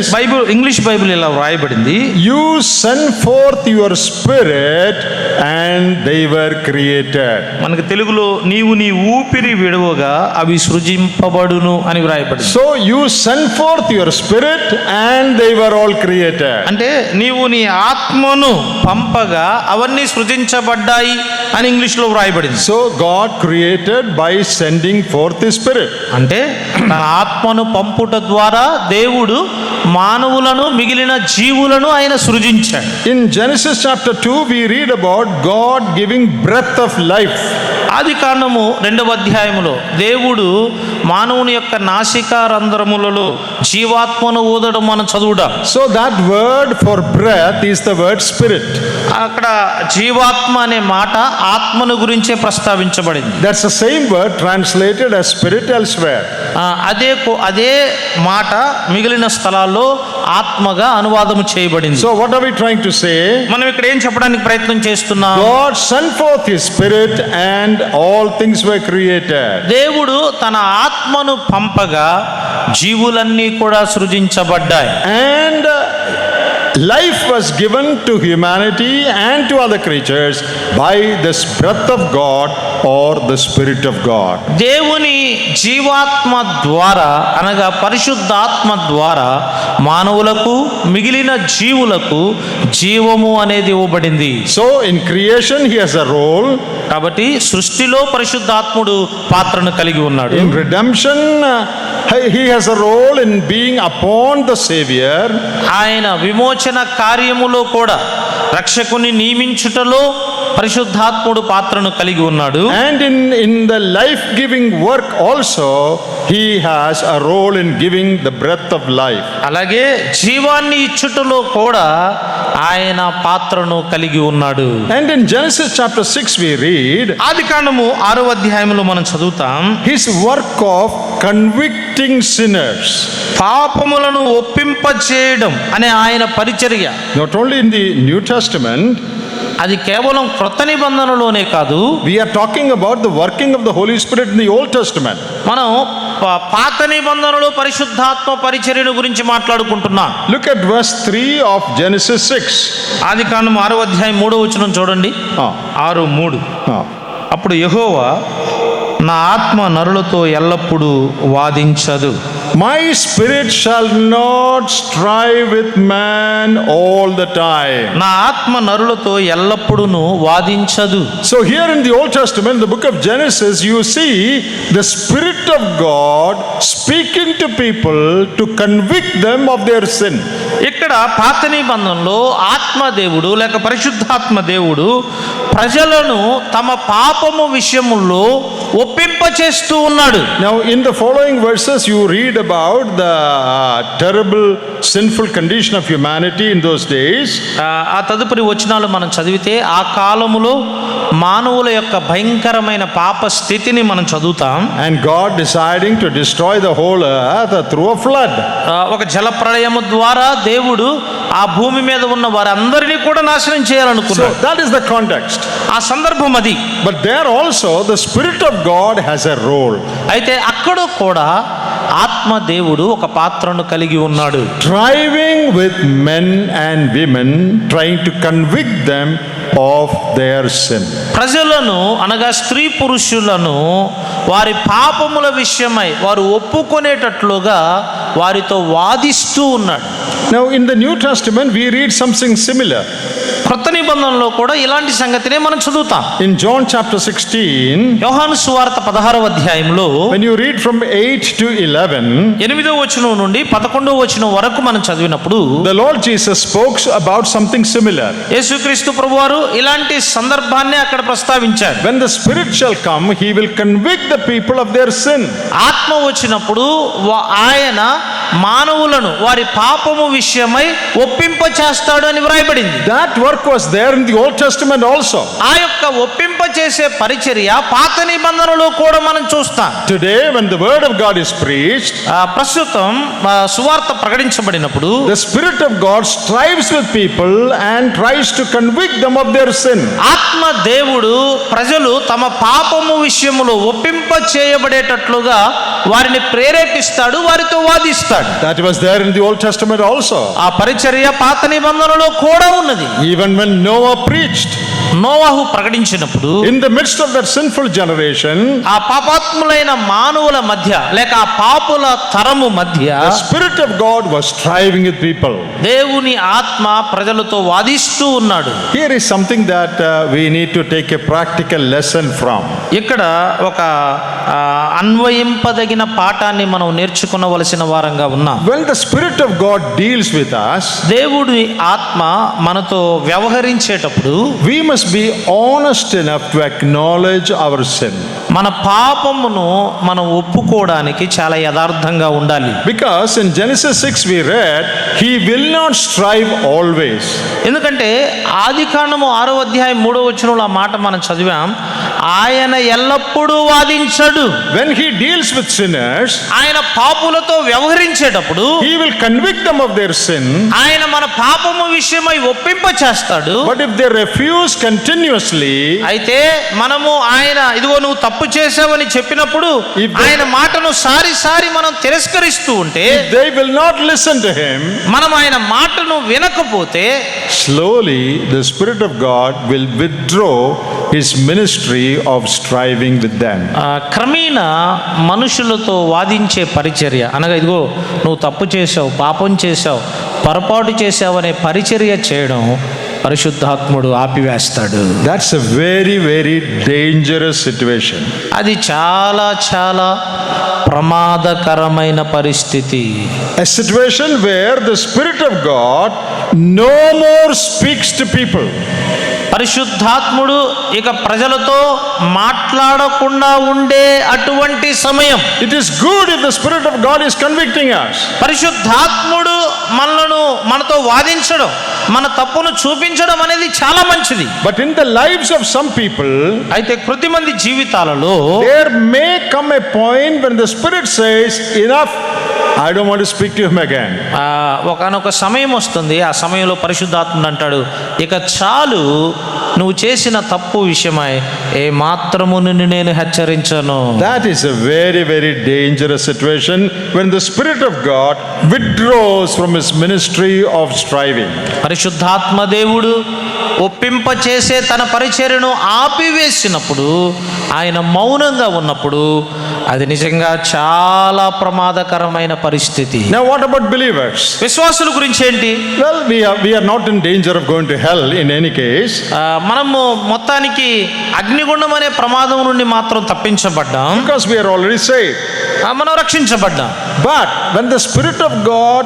English Bible ఇలా వ్రాయబడింది. you send forth your spirit and they were created. మనకి తెలుగులో నీవు నీ ఊపిరి విడవగా అవి సృజింపబడును అని వ్రాయబడింది. So you send forth your spirit and they were all created. అంటే నీవు నీ ఆత్మను పంపగా అవన్నీ సృజించబడ్డాయి అని ఇంగ్లీష్లో వ్రాయబడింది. So God created by sending forth his spirit. అంటే తన ఆత్మను పంపుట ద్వారా దేవుడు మానవులను మిగిలిన జీవులను ఆయన సృజించాడు. In Genesis chapter 2 we read about God giving breath of life. ఆది కాండము 2వ అధ్యాయములో దేవుడు మానవుని యొక్క నాసికా రంధ్రములలో జీవాత్మను ఊదడం మనం చదువుదాం. So that word for breath is the word spirit. అక్కడ జీవాత్మ అనే మాట ఆత్మను గురించే ప్రస్తావించబడింది. That's the same word translated as spirit elsewhere. అదే మాట మిగిలిన స్థలాల్లో ఆత్మగా అనువాదము చేయబడింది. So what are we trying to say? మనం ఇక్కడ ఏం చెప్పడానికి ప్రయత్నం చేస్తున్నాం? God sent forth his spirit and all things were created. దేవుడు తన ఆత్మను పంపగా జీవులన్నీ కూడా సృజించబడ్డాయి. And life was given to humanity and to other creatures by this breath of God or the Spirit of God. దేవుని జీవాత్మ ద్వారా అనగా పరిశుద్ధాత్మ ద్వారా మానవులకు మిగిలిన జీవులకు జీవము అనేది ఇవ్వబడింది. So in creation he has a role. కాబట్టి సృష్టిలో పరిశుద్ధాత్ముడు పాత్రను కలిగి ఉన్నాడు. In redemption he has a role in being upon the Savior. ఆయన విమోచన కార్యములో కూడా రక్షకుని నియమించుటలో పరిశుద్ధాత్ముడు పాత్రను కలిగి ఉన్నాడు. And in the life giving work also he has a role in giving the breath of life. అలాగే జీవాన్ని ఇచ్చుటలో కూడా ఆయన పాత్రను కలిగి ఉన్నాడు. And in Genesis chapter 6 we read ఆది కాండము 6వ అధ్యాయంలో మనం చదువుతాం, his work of convicting sinners. పాపములను ఒప్పింపచేయడం అనే ఆయన పరిచర్య. Not only in the New Testament, అది కేవలం క్రొత్త నిబంధనలోనే కాదు, we are talking about the working of the Holy Spirit in the Old Testament. మనం పాత నిబంధనలో పరిశుద్ధాత్మ పరిచర్యను గురించి మాట్లాడుకుంటున్నాం. Look at verse 3 of Genesis 6. ఆది కాండము 6వ అధ్యాయం 3వ వచనం చూడండి. 6:3 అప్పుడు యెహోవా నా ఆత్మ నరులతో ఎల్లప్పుడూ వాదించదు. My spirit shall not strive with man all the time. నా ఆత్మ నరులతో ఎల్లప్పుడూ వాదించదు. So here in the Old Testament, in the book of Genesis, you see the Spirit of God speaking to people to convict them of their sin. ఇక్కడ పాత నిబంధనలో ఆత్మదేవుడు లేక పరిశుద్ధాత్మ దేవుడు ప్రజలను తమ పాపము విషయములో ఒప్పింపచేస్తూ ఉన్నాడు. Now in the following verses you read about the terrible sinful condition of humanity in those days. ఆ తదుపరి వచనాలు మనం చదివితే ఆ కాలములో మానవుల యొక్క భయంకరమైన పాప స్థితిని మనం చదువుతాం. And God deciding to destroy the whole earth through a flood. ఒక జల ప్రళయము ద్వారా దేవుడు ఆ భూమి మీద ఉన్న వారందరినీ కూడా నాశనం చేయాలనుకున్నాడు. So that is the context. ఆ సందర్భం అది. But there also the Spirit of God has a role. అయితే అక్కడ కూడా ఆత్మ దేవుడు ఒక పాత్రను కలిగి ఉన్నాడు. Striving with men and women, trying to convict them of their sin. ప్రజలను అనగా స్త్రీ పురుషులను వారి పాపముల విషయమై వారు ఒప్పుకొనేటట్లుగా వారితో వాదిస్తూ ఉన్నాడు. Now in the New Testament we read something similar. కొత్త నిబంధనలో కూడా ఇలాంటి సంగతినే మనం చదువుతాం. In John chapter 16, యోహాను సువార్త 16వ అధ్యాయంలో when you read from 8 to 11, 8వ వచనం నుండి 11వ వచనం వరకు మనం చదివినప్పుడు the Lord Jesus spoke about something similar. యేసుక్రీస్తు ప్రభువారు ఇలాంటి సందర్భాన్ని అక్కడ ప్రస్తావించాడు. When the Spirit shall come, he will convict the people of their sin. ఆత్మ వచ్చినప్పుడు ఆయన మానవులను వారి పాపము విషయమై ఒప్పింప చేస్తాడు అని వ్రాయబడింది. That work was there in the Old Testament also. ఆ యొక్క ఒప్పింప చేసే పరిచర్య పాత నిబంధనలో కూడా మనం చూస్తాం. Today when the word of God is preached, ప్రస్తుతం సువార్త ప్రకటించబడినప్పుడు the Spirit of God strives with people and tries to convict them of their sin. ఆత్మ దేవుడు ప్రజలు తమ పాపము విషయములో ఒప్పింప చేయబడేటట్లుగా వారిని ప్రేరేపిస్తాడు, వారితో వాదిస్తాడు. That was there in the Old Testament also. ఆ పరిచర్య పాత నిబంధనలో కూడా ఉన్నది. Even when Noah preached, నోవహు ప్రకటించినప్పుడు in the midst of that sinful generation, ఆ పాపాత్ములైన మానవుల మధ్య లేక ఆ పాపుల తరము మధ్య the Spirit of God was striving with people. దేవుని ఆత్మ ప్రజలతో వాదిస్తూ ఉన్నాడు. Here is something that we need to take a practical lesson from. ఇక్కడ ఒక అన్వయింపదగిన పాఠాన్ని మనం నేర్చుకునవలసిన వారంగా ఉన్నాం. When the Spirit of God deals with us, దేవుడి ఆత్మ మనతో వ్యవహరించేటప్పుడు we must must be honest enough to acknowledge our sin. మన పాపమును మనం ఒప్పుకోవడానికి చాలా యథార్థంగా ఉండాలి. Because in Genesis 6 we read, he will not strive always. ఎందుకంటే ఆదికాండము 6వ అధ్యాయం 3వ వచనంలో ఆ మాట మనం చదివాం. ఆయన ఎల్లప్పుడూ వాదించడు. When he deals with sinners, ఆయన పాపులతో వ్యవహరించేటప్పుడు he will convict them of their sin. ఆయన మన పాపము విషయమై ఒప్పింప చేస్తాడు. But if they refuse continuously, అయితే మనము ఆయన ఇదిగో నువ్వు తప్పు చేసావని చెప్పినప్పుడు ఆయన మాటను సారి మనం తిరస్కరిస్తూ ఉంటే, they will not listen to him, మనం ఆయన మాటను వినకపోతే slowly the Spirit of God will withdraw his ministry of striving with them. క్రమేణా మనుషులతో వాదించే పరిచర్య అనగా ఇదిగో నువ్వు తప్పు చేసావు, పాపం చేసావు, పొరపాటు చేసావు అనే పరిచర్య చేయడం పరిశుద్ధాత్ముడు ఆపివేస్తాడు. That's a very, very dangerous situation. అది చాలా ప్రమాదకరమైన పరిస్థితి. A situation where the Spirit of God no more speaks to people. పరిశుద్ధాత్ముడు ఇక ప్రజలతో మాట్లాడకుండా ఉండే అటువంటి సమయం. It is good if the Spirit of God is convicting us. పరిశుద్ధాత్ముడు మనతో వాదించడం, మన తప్పును చూపించడం అనేది చాలా మంచిది. But in the lives of some people, అయితే కొద్దిమంది జీవితాలలో there may come a point when the Spirit says, enough, I don't want to speak to him again. ఒకనొక సమయం వస్తుంది. ఆ సమయంలో పరిశుద్ధాత్ముడు అంటాడు, ఇక చాలు, నువ్వు చేసిన తప్పు విషయమై ఏ మాత్రము నిన్ను నేను హెచ్చరించను. That is a very, very dangerous situation when the Spirit of God withdraws from his ministry of striving. పరిశుద్ధాత్మ దేవుడు ఒప్పింప చేసే తన పరిచర్యను ఆపివేసినప్పుడు, ఆయన మౌనంగా ఉన్నప్పుడు అది నిజంగా చాలా ప్రమాదకరమైన పరిస్థితి. Now what about believers? విశ్వాసుల గురించి ఏంటి? Well, we are not in danger of going to hell in any case. మనము మొత్తానికి అగ్నిగుండం అనే ప్రమాదం నుండి మాత్రం తప్పించబడ్డాం. Because we are already saved. మనం రక్షించబడ్డాం. But when the Spirit of God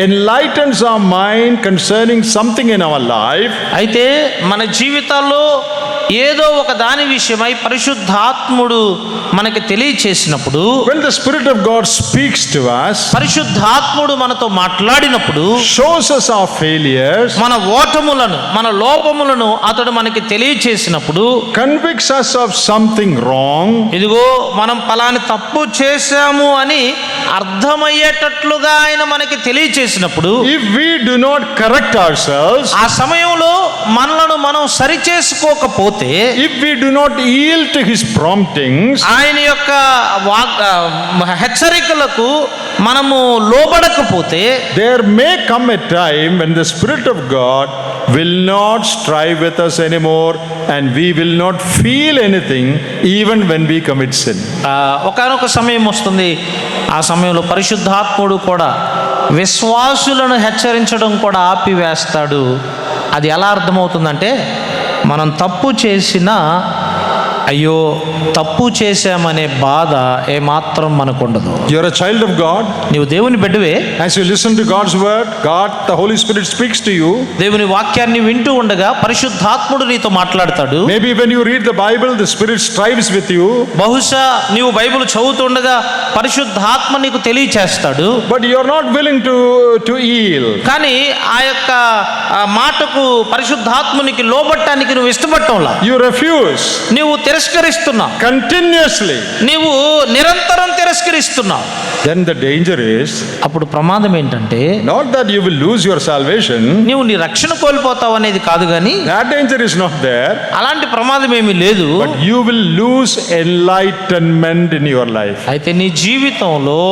enlightens our mind concerning something in our life, అయితే మన జీవితాల్లో ఏదో ఒక దాని విషయమై పరిశుద్ధాత్ముడు మనకి తెలియచేసినప్పుడు, when the Spirit of God speaks to us, పరిశుద్ధాత్ముడు మనతో మాట్లాడినప్పుడు, shows us our failures, మన ఓటములను, మన లోపములను అతడు మనకి తెలియచేసినప్పుడు, convicts us of something wrong, ఇదిగో మనం పలాని తప్పు చేశాము అని అర్థమయ్యేటట్లుగా ఆయన మనకి తెలియచేసినప్పుడు, if we do not correct ourselves, ఆ సమయంలో మనలను మనం సరిచేసుకోకపోతే, if we do not yield to his promptings, ఆయన యొక్క హెచ్చరికలకు మనము లోబడకపోతే, there may come a time when the Spirit of God will not strive with us anymore and we will not feel anything even when we commit sin. ఒకానొక సమయం వస్తుంది. ఆ సమయంలో పరిశుద్ధాత్ముడు కూడా విశ్వాసులను హెచ్చరించడం కూడా ఆపివేస్తాడు. అది ఎలా అర్థమవుతుందంటే, మనం తప్పు చేసినా అయ్యో తప్పు చేశామనే బాధ ఏమాత్రం మనకు ఉండదు. You are a child of God. నీవు దేవుని బిడ్డవే. As you listen to God's word, God, the Holy Spirit speaks to you. దేవుని వాక్యాన్ని వింటూ ఉండగా పరిశుద్ధాత్ముడు నీతో మాట్లాడతాడు. Maybe when you read the Bible, the Spirit strives with you. బహుశా నీవు బైబిల్ చదువుతుండగా పరిశుద్ధాత్మ నీకు తెలియచేస్తాడు. But you are not willing to yield. కానీ ఆ యొక్క మాటకు పరిశుద్ధాత్మునికి లోబట్టానికి నువ్వు ఇష్టపడటంలా, You refuse నీవు తిరస్కరిస్తున్నావు. continuously. నీవు నిరంతరం తిరస్కరిస్తున్నావు. Then the danger is అప్పుడు ప్రమాదం ఏంటంటే, not that you will lose your salvation. నీవు నీ రక్షణ కోల్పోతావు అనేది కాదు, కానీ That danger is not there. అలాంటి ప్రమాదం ఏమీ లేదు. But you will lose enlightenment in your life. అయితే నీ జీవితంలో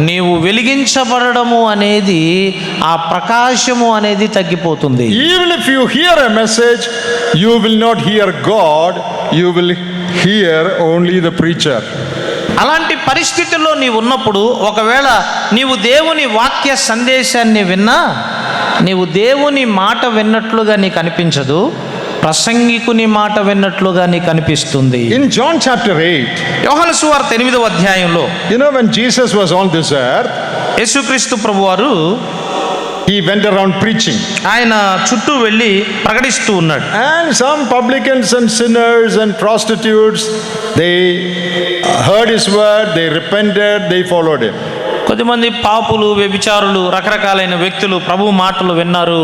నీవు వెలిగించబడము అనేది, ఆ ప్రకాశము అనేది తగ్గిపోతుంది. Even if you hear a message, you will not hear God, you will hear only the preacher. అలాంటి పరిస్థితుల్లో నీవు ఉన్నప్పుడు, ఒకవేళ నీవు దేవుని వాక్య సందేశాన్ని విన్నా, నీవు దేవుని మాట విన్నట్లుగా నీకు అనిపించదు, ప్రసంగికుని మాట విన్నట్లుగా నీకు అనిపిస్తుంది. In John chapter 8, యోహాను సువార్త 8వ అధ్యాయంలో, when Jesus was on this earth, యేసుక్రీస్తు ప్రభువారు He went around preaching. ఆయన చుట్టూ వెళ్ళి ప్రకటిస్తూ ఉన్నాడు. And some publicans and sinners and prostitutes, they heard his word, they repented, they followed him. కొద్దిమంది పాపులు, వ్యభిచారులు, రకరకాలైన వ్యక్తులు ప్రభు మాటలు విన్నారు,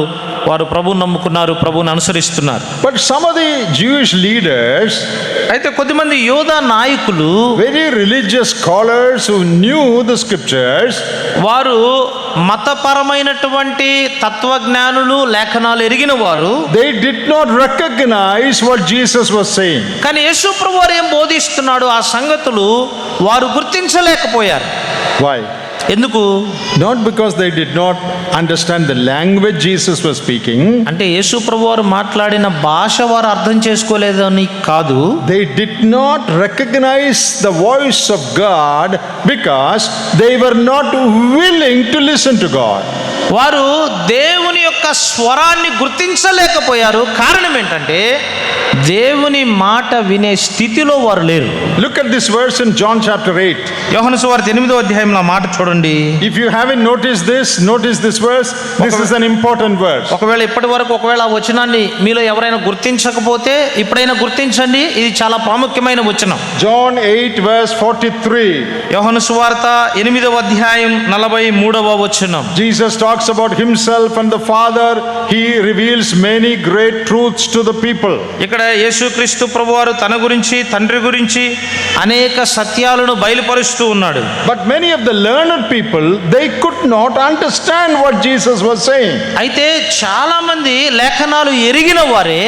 వారు ప్రభువుని నమ్ముకున్నారు, ప్రభువుని అనుసరిస్తున్నారు. But some of the Jewish leaders, అయితే కొద్దిమంది యోధా నాయకులు, very religious scholars who knew the scriptures, వారు మతపరమైనటువంటి తత్వజ్ఞానులు, లేఖనాలు ఎరిగిన వారు, they did not recognize what Jesus was saying. కానీ యేసు ప్రభు వారు ఏం బోధిస్తున్నాడు ఆ సంగతులు వారు గుర్తించలేకపోయారు. Why? ఎందుకు? Not because they did not understand the language Jesus was speaking. అంటే యేసు ప్రభు వారు మాట్లాడిన భాష వారు అర్థం చేసుకోలేదని కాదు. They did not recognize the voice of God because they were not willing to listen to God. వారు దేవుని యొక్క స్వరాన్ని గుర్తించలేకపోయారు. కారణం ఏంటంటే దేవుని మాట వినే స్థితిలో వారు లేరు. Look at this verse in John chapter 8. యోహాను సువార్త 8వ అధ్యాయంలో మాట చూడండి. If you haven't noticed this, notice this verse. This is an important verse. ఒకవేళ ఇప్పటి వరకు ఆ వచనాన్ని మీలో ఎవరైనా గుర్తించకపోతే ఇప్పుడైనా గుర్తించండి. ఇది చాలా ప్రాముఖ్యమైన వచనం. John 8 verse 43. యోహాను సువార్త 8వ అధ్యాయం 43వ వచనం. Jesus talks about himself and the Father. He reveals many great truths to the people. ఇక్కడ యేసుక్రీస్తు ప్రభువారు తన గురించి, తండ్రి గురించి అనేక సత్యాలను బయలుపరుస్తూ ఉన్నాడు. But many of the learned people, they could not understand what Jesus was saying. అయితే చాలా మంది లేఖనాలు ఎరిగిన వారే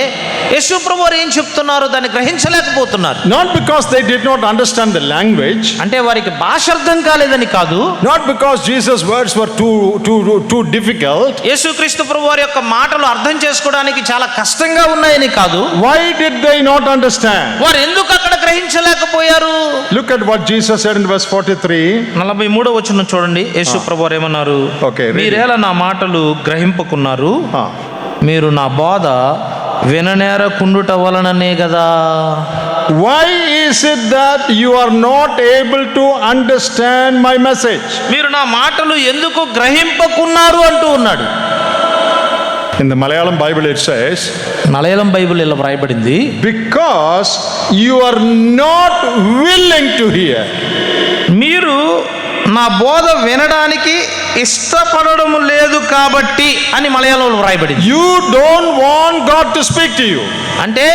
యేసు ప్రభువారు ఏం చెప్తున్నారో దాన్ని గ్రహించలేకపోతున్నారు. Not because they did not understand the language. అంటే వారికి భాష అర్థం కాలేదని కాదు. Not because Jesus' words were too difficult. యేసుక్రీస్తు ప్రభువారి యొక్క మాటలు అర్థం చేసుకోవడానికి చాలా కష్టంగా ఉన్నాయని కాదు. Why did they not understand? వారు ఎందుకు అక్కడ గ్రహించలేకపోయారు? Look at what Jesus said in verse 43. 43వ వచనం చూడండి. యేసు ప్రభువారు ఏమన్నారు? Okay, read it. మీరేలా నా మాటలు గ్రహింపకున్నారు? మీరు నా బోధ విననేరకుండుట వలననే కదా. Why is it that you are not able to understand my message? మీరు నా మాటలు ఎందుకు గ్రహింపకున్నారు అంటూ ఉన్నాడు. In the Malayalam Bible it says, Malayalam Bible ఇలా వ్రాయబడింది, because you are not willing to hear. మీరు నా బోధ వినడానికి ఇష్టపడడం లేదు కాబట్టి అని మలయాళంలో వ్రాయబడింది. You don't want God to speak to you. అంటే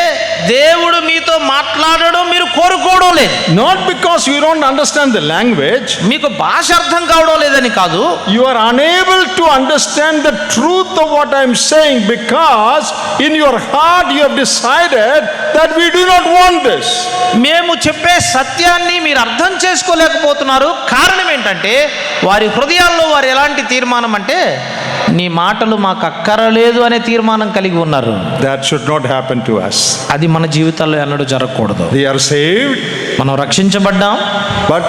దేవుడు మీతో మాట్లాడడం మీరు కోరుకోవడం లేదు. Not because you don't understand the language. మీకు భాష అర్థం కావడం లేదని కాదు. You are unable to understand the truth of what I am saying because in your heart you have decided that we do not want this. మేము చెప్పే సత్యాన్ని మీరు అర్థం చేసుకోలేకపోతున్నారు. కారణం ఏంటంటే వారి హృదయాల్లో వారు ఎలాంటి తీర్మానం అంటే నీ మాటలు మాకు అక్కరలేదు అనే తీర్మానం కలిగి ఉన్నారు. That should not happen to us. అది మన జీవితాల్లో ఎన్నడూ జరగకూడదు. We are saved, మనం రక్షించబడ్డాం, but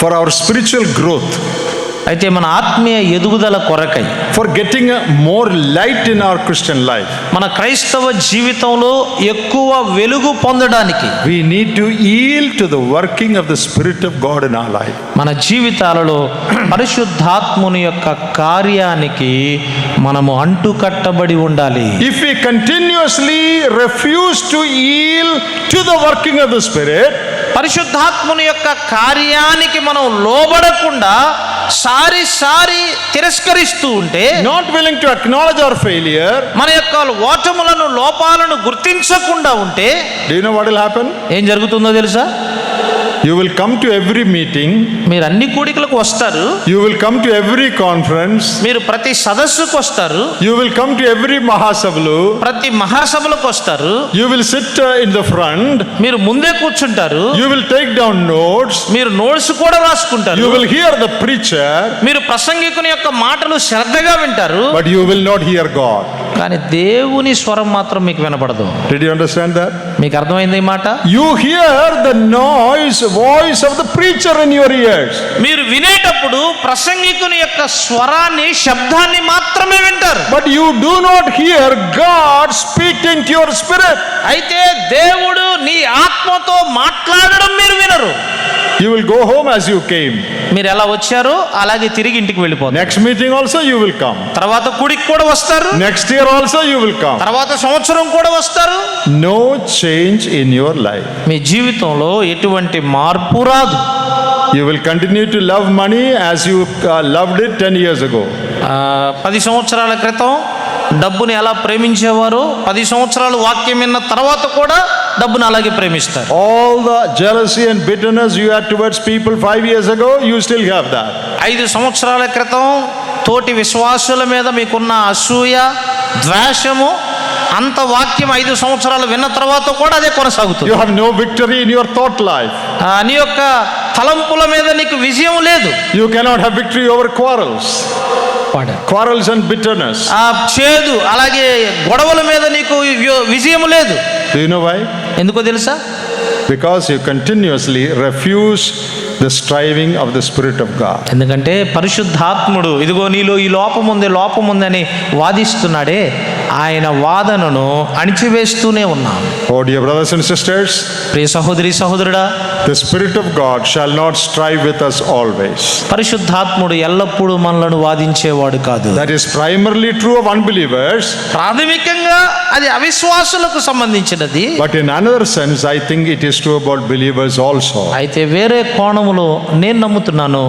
for our spiritual growth, అయితే మన ఆత్మీయ ఎదుగుదల కొరకై, for getting more light in our Christian life, మన క్రైస్తవ జీవితంలో ఎక్కువ వెలుగు పొందడానికి we need to yield to the working of the Spirit of God in our life. మన జీవితాలలో పరిశుద్ధాత్ముని యొక్క కార్యానికి మనము అంటుకట్టబడి ఉండాలి. If we continuously refuse to yield to the working of the Spirit, పరిశుద్ధాత్ముని యొక్క కార్యానికి మనం లోబడకుండా సారి తిరస్కరిస్తూ ఉంటే, not willing to acknowledge our failure, మన యొక్క ఓటములను, లోపాలను గుర్తించకుండా ఉంటే, do you know what will happen? ఏం జరుగుతుందో తెలుసా? You will come to every meeting, మీరు అన్ని కూడికలకు వస్తారు, you will come to every conference, మీరు ప్రతి సదస్సుకు వస్తారు, you will come to every mahasablu, ప్రతి మహాసభలకు వస్తారు, you will sit in the front, మీరు ముందే కూర్చుంటారు, you will take down notes, మీరు నోట్స్ కూడా రాసుకుంటారు, you will hear the preacher, మీరు ప్రసంగికుని యొక్క మాటలు శ్రద్ధగా వింటారు, but you will not hear God. కానీ దేవుని స్వరం మాత్రం మీకు వినపడదు. Did you understand that? మీకు అర్థమైంది ఈ మాట? You hear the voice of the preacher in your ears, మీరు వినేటప్పుడు ప్రసంగికుని యొక్క స్వరాన్ని, శబ్దాన్ని మాత్రమే వింటారు, but you do not hear God speaking to your spirit. అయితే దేవుడు నీ ఆత్మతో మాట్లాడడం మీరు వినరు. you will go home as you came. మీరు ఎలా వచ్చారో అలాగే తిరిగి ఇంటికి వెళ్ళిపోతారు. Next meeting also you will come. తర్వాత గుడికి కూడా వస్తారు. Next year also you will come. తర్వాత సంవత్సరం కూడా వస్తారు. No change in your life. మీ జీవితంలో ఎటువంటి మార్పు రాదు. You will continue to love money as you loved it 10 years ago. 10 సంవత్సరాల క్రితం డబ్బుని ఎలా ప్రేమించేవారో 10 సంవత్సరాలు వాక్యం విన్న తర్వాత కూడా డబ్బును అలాగే ప్రేమిస్తారు. All the jealousy and bitterness you had towards people 5 years ago, you still have that. 5 సంవత్సరాల క్రితం తోటి విశ్వాసుల మీద మీకున్న అసూయ, ద్వేషము, అంత వాక్యం 5 సంవత్సరాలు విన్న తర్వాత కూడా అదే కొనసాగుతుంది. You have no victory in your thought life. నీ యొక్క తలంపుల మీద నీకు విజయం లేదు. You cannot have victory over quarrels and bitterness. ఆ చేదు అలాగే గొడవల మీద నీకు విజయం లేదు. Do you know why? ఎందుకో తెలుసా? Because you continuously refuse the striving of the Spirit of God. ఎందుకంటే పరిశుద్ధాత్ముడు ఇదిగో నీలో ఈ లోపం ఉందని వాదిస్తున్నాడే, ఆయన వాదనను అణిచివేస్తూనే ఉన్నాను. Oh dear brothers and sisters, ప్రియ సహోదరి సహోదరుడా, the Spirit of God shall not strive with us always. పరిశుద్ధాత్ముడు ఎల్లప్పుడూ మనలను వాదించేవాడు కాదు. That is primarily true of unbelievers. ప్రాథమికంగా అది అవిశ్వాసులకు సంబంధించినది. But in another sense, I think it is true about believers also. అయితే వేరే కోణములో నేను నమ్ముతున్నాను,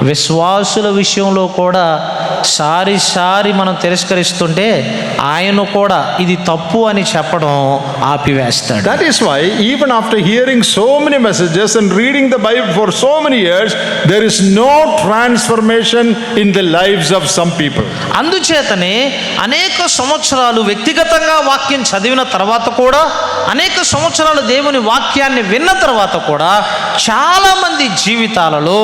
విశ్వాసుల విషయంలో కూడా సారి మనం తిరస్కరిస్తుంటే ఆయన కూడా ఇది తప్పు అని చెప్పడం ఆపివేస్తాడు. That is why even after hearing so many messages and reading the Bible for so many years, there is no transformation in the lives of some people. అందుచేతనే అనేక సంవత్సరాలు వ్యక్తిగతంగా వాక్యం చదివిన తర్వాత కూడా, అనేక సంవత్సరాలు దేవుని వాక్యాన్ని విన్న తర్వాత కూడా చాలా మంది జీవితాలలో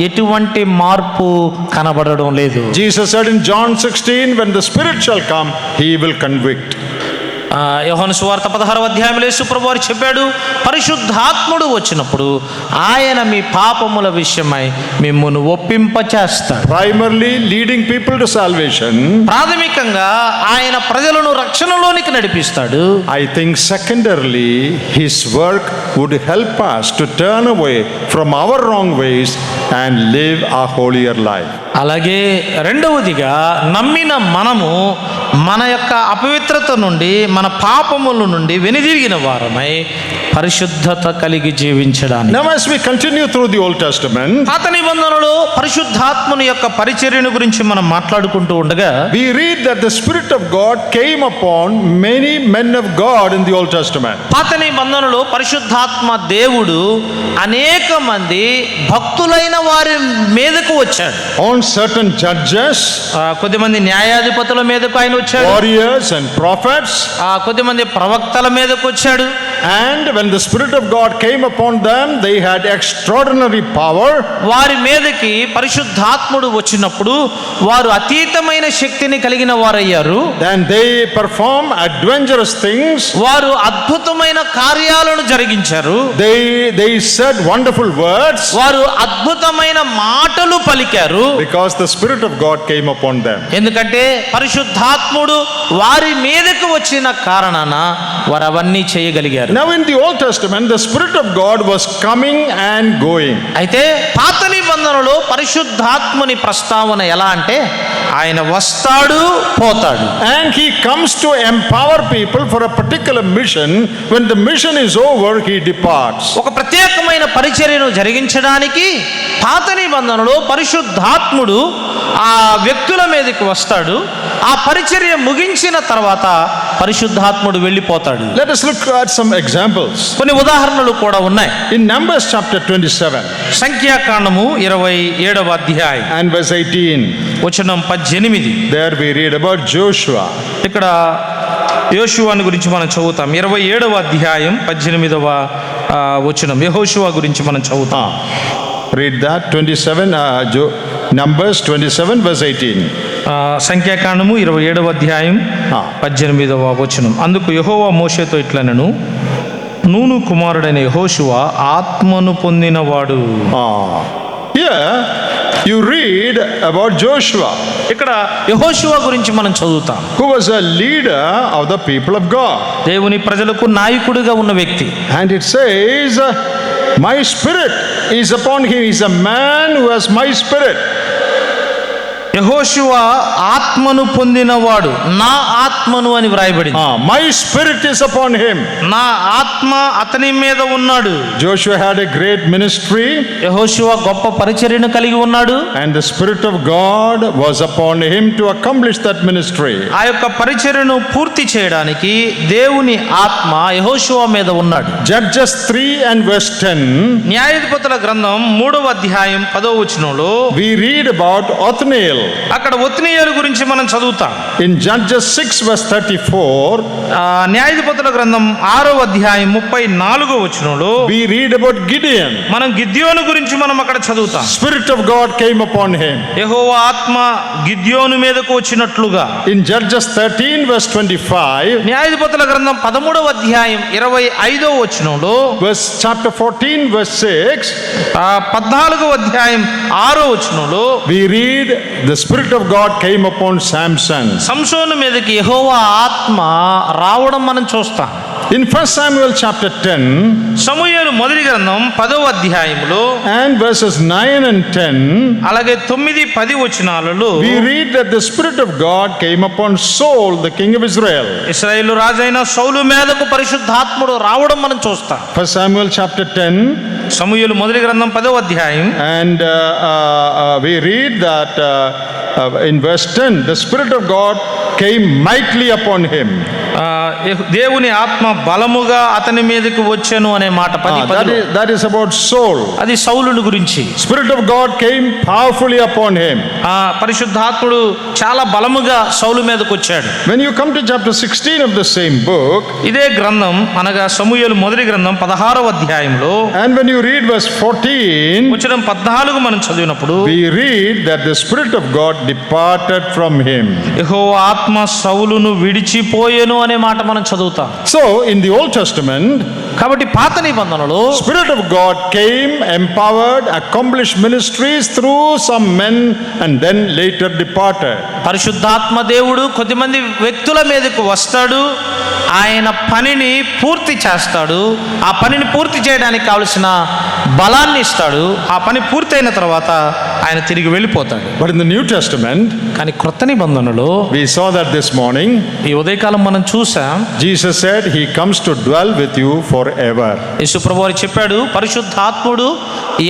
ఎటువంటి మార్పు కనబడడం లేదు. Jesus said in John 16, when the Spirit shall come, he will convict. యోహాను సువార్త 16వ అధ్యాయంలో యేసు ప్రభువారు చెప్పాడు, పరిశుద్ధాత్ముడు వచ్చినప్పుడు ఆయన మీ పాపముల విషయమై మిమ్మును ఒప్పింపచేస్తాడు. Primarily leading people to salvation. ప్రాథమికంగా ఆయన ప్రజలను రక్షణలోనికి నడిపిస్తాడు. I think secondarily his work would help us to turn away from our wrong ways and live a holier life. అలాగే రెండవదిగా నమ్మిన మనము మన యొక్క అపవిత్రత నుండి, మన పాపముల నుండి వెనుదిరిగిన వారమై పరిశుద్ధత కలిగి జీవించడానికి. Now as we continue through the Old Testament, పాత నిబంధనలో పరిశుద్ధాత్మని యొక్క పరిచర్యను గురించి మనం మాట్లాడుకుంటూ ఉండగా we read that the Spirit of God came upon many men of God in the Old Testament. పాత నిబంధనలో పరిశుద్ధాత్మ దేవుడు అనేక మంది భక్తులైన వారి మీదకు వచ్చాడు. On certain judges, కొద్దిమంది న్యాయాధిపతుల మీదకు ఆయన వచ్చాడు. warriors and prophets. కొద్దిమంది ప్రవక్తల మీదకు వచ్చాడు. And when the Spirit of God came upon them, they had extraordinary power. వారి మీదకి పరిశుద్ధాత్ముడు వచ్చినప్పుడు వారు అతీతమైన శక్తిని కలిగిన వారయ్యారు. And they perform adventurous things. వారు అద్భుతమైన కార్యాలను జరిగించారు. They said wonderful words. వారు అద్భుతమైన మాటలు పలికారు. Because the Spirit of God came upon them. ఎందుకంటే పరిశుద్ధాత్ముడు వారి మీదకు వచ్చిన కారణాన వారు అవన్నీ చేయగలిగారు. Now in the Old Testament, the Spirit of God was coming and going. అయితే పాత నిబంధనలో పరిశుద్ధాత్ముని ప్రస్తావన ఎలా అంటే ఆయన వస్తాడు, పోతాడు. And he comes to empower people for a particular mission. When the mission is over, he departs. ఒక ప్రత్యేకమైన పరిచర్యను జరిగించడానికి పాత నిబంధనలో పరిశుద్ధాత్ముడు ఆ వ్యక్తుల మీదకి వస్తాడు. ఆ పరిచర్య ముగించిన తర్వాత పరిశుద్ధాత్ముడు వెళ్ళిపోతాడు. Let us look at some examples. కొన్ని ఉదాహరణలు కూడా ఉన్నాయి. In Numbers chapter 27 సంఖ్యాకాండము 27వ అధ్యాయం and verse 18, వచనం 18. there we read about Joshua. ఇక్కడ యోషువాని గురించి మనం చదువుతాం. 27వ అధ్యాయం 18వ వచనం యెహోషువ గురించి మనం చదువుతాం. Read that. 27 Numbers 27 verse 18. సంఖ్యాకాండము 27వ అధ్యాయం 18వ వచనం. అందుకు యెహోవా మోషేతో ఇట్లనెను, నూను కుమారుడైన యెహోషువ ఆత్మను పొందినవాడు. Here you read about Joshua, ఇక్కడ యెహోషువ గురించి మనం చదువుతాం. who was a leader of the people of God. దేవుని ప్రజలకు నాయకుడిగా ఉన్న వ్యక్తి. And it says My spirit is upon him. He's a man who has my spirit. యెహోషువ ఆత్మను పొందినవాడు, నా ఆత్మను అని వ్రాయబడింది. My spirit is upon him. నా ఆత్మ అతని మీద ఉన్నాడు. Joshua had a great ministry. యెహోషువ గొప్ప పరిచర్యను కలిగి ఉన్నాడు. And the spirit of God was upon him to accomplish that ministry. ఆ యొక్క పరిచర్యను పూర్తి చేయడానికి దేవుని ఆత్మ యెహోషువ మీద ఉన్నాడు. Judges 3 and verse 10. న్యాయాధిపతుల గ్రంథం 3వ అధ్యాయం 10వ వచనంలో We read about Othniel. అక్కడ ఒత్నీయేలు గురించి మనం చదువుతాం. In Judges 6 verse 34. న్యాయాధిపతుల గ్రంథం 6వ అధ్యాయం 34వ వచనంలో We read about Gideon. మనం గిద్యోను గురించి మనం అక్కడ చదువుతాం. Spirit of God came upon him. యెహోవా ఆత్మ గిద్యోను మీదకు వచ్చినట్లుగా. In Judges 13 verse 25. న్యాయాధిపతుల గ్రంథం 13వ అధ్యాయం 25వ వచనంలో Chapter 14 verse 6. 14వ అధ్యాయం 6వ వచనంలో We read the Spirit of God came upon Samson. సంసోను మీదకి యెహోవా ఆత్మ రావడం మనం చూస్తాం. In 1 Samuel chapter 10 సమూయేలు మొదటి గ్రంథం 10వ అధ్యాయంలో and verses 9 and 10, అలాగే 9, 10 వచనాలలో we read that the Spirit of God came upon Saul, the king of Israel. ఇశ్రాయేలు రాజైన సౌలు మీదకు పరిశుద్ధాత్ముడు రావడం మనం చూస్తాం. 1 Samuel chapter 10 సమూయేలు మొదటి గ్రంథం 10వ అధ్యాయం and we read that in verse 10 the Spirit of God came mightily upon him. దేవుని ఆత్మ బలముగా అతని మీదకి వచ్చెను అనే మాట 10. That is about Saul. అది సౌలుని గురించి. Spirit of God came powerfully upon him. పరిశుద్ధాత్ముడు చాలా బలముగా సౌలు మీదకి వచ్చాడు. When you come to chapter 16 of the same book, ఇదే గ్రంథం అనగా సమూయేలు మొదటి గ్రంథం 16వ అధ్యాయంలో and when you read verse 14, వచనం 14 మనం చదివినప్పుడు we read that the Spirit of God departed from him. యెహోవా ఆత్మ సౌలును విడిచిపోయెను అనే మాట మనం చదువుతాం. So in the Old Testament, కాబట్టి పాత నిబంధనలో Spirit of God came, empowered, accomplished ministries through some men and then later departed. పరిశుద్ధాత్మ దేవుడు కొద్దిమంది వ్యక్తుల మీదకు వస్తాడు, ఆయన పనిని పూర్తి చేస్తాడు, ఆ పనిని పూర్తి చేయడానికి కావలసిన బలాన్ని ఇస్తాడు, ఆ పని పూర్తయిన తర్వాత ఆయన తిరిగి వెళ్ళిపోతాడు. But in the New Testament, కానీ క్రొత్త నిబంధనలో we saw that this morning, ఈ ఉదయకాలం మనం చూసాం, Jesus said he comes to dwell with you forever. యేసు ప్రభువారు చెప్పాడు, పరిశుద్ధాత్ముడు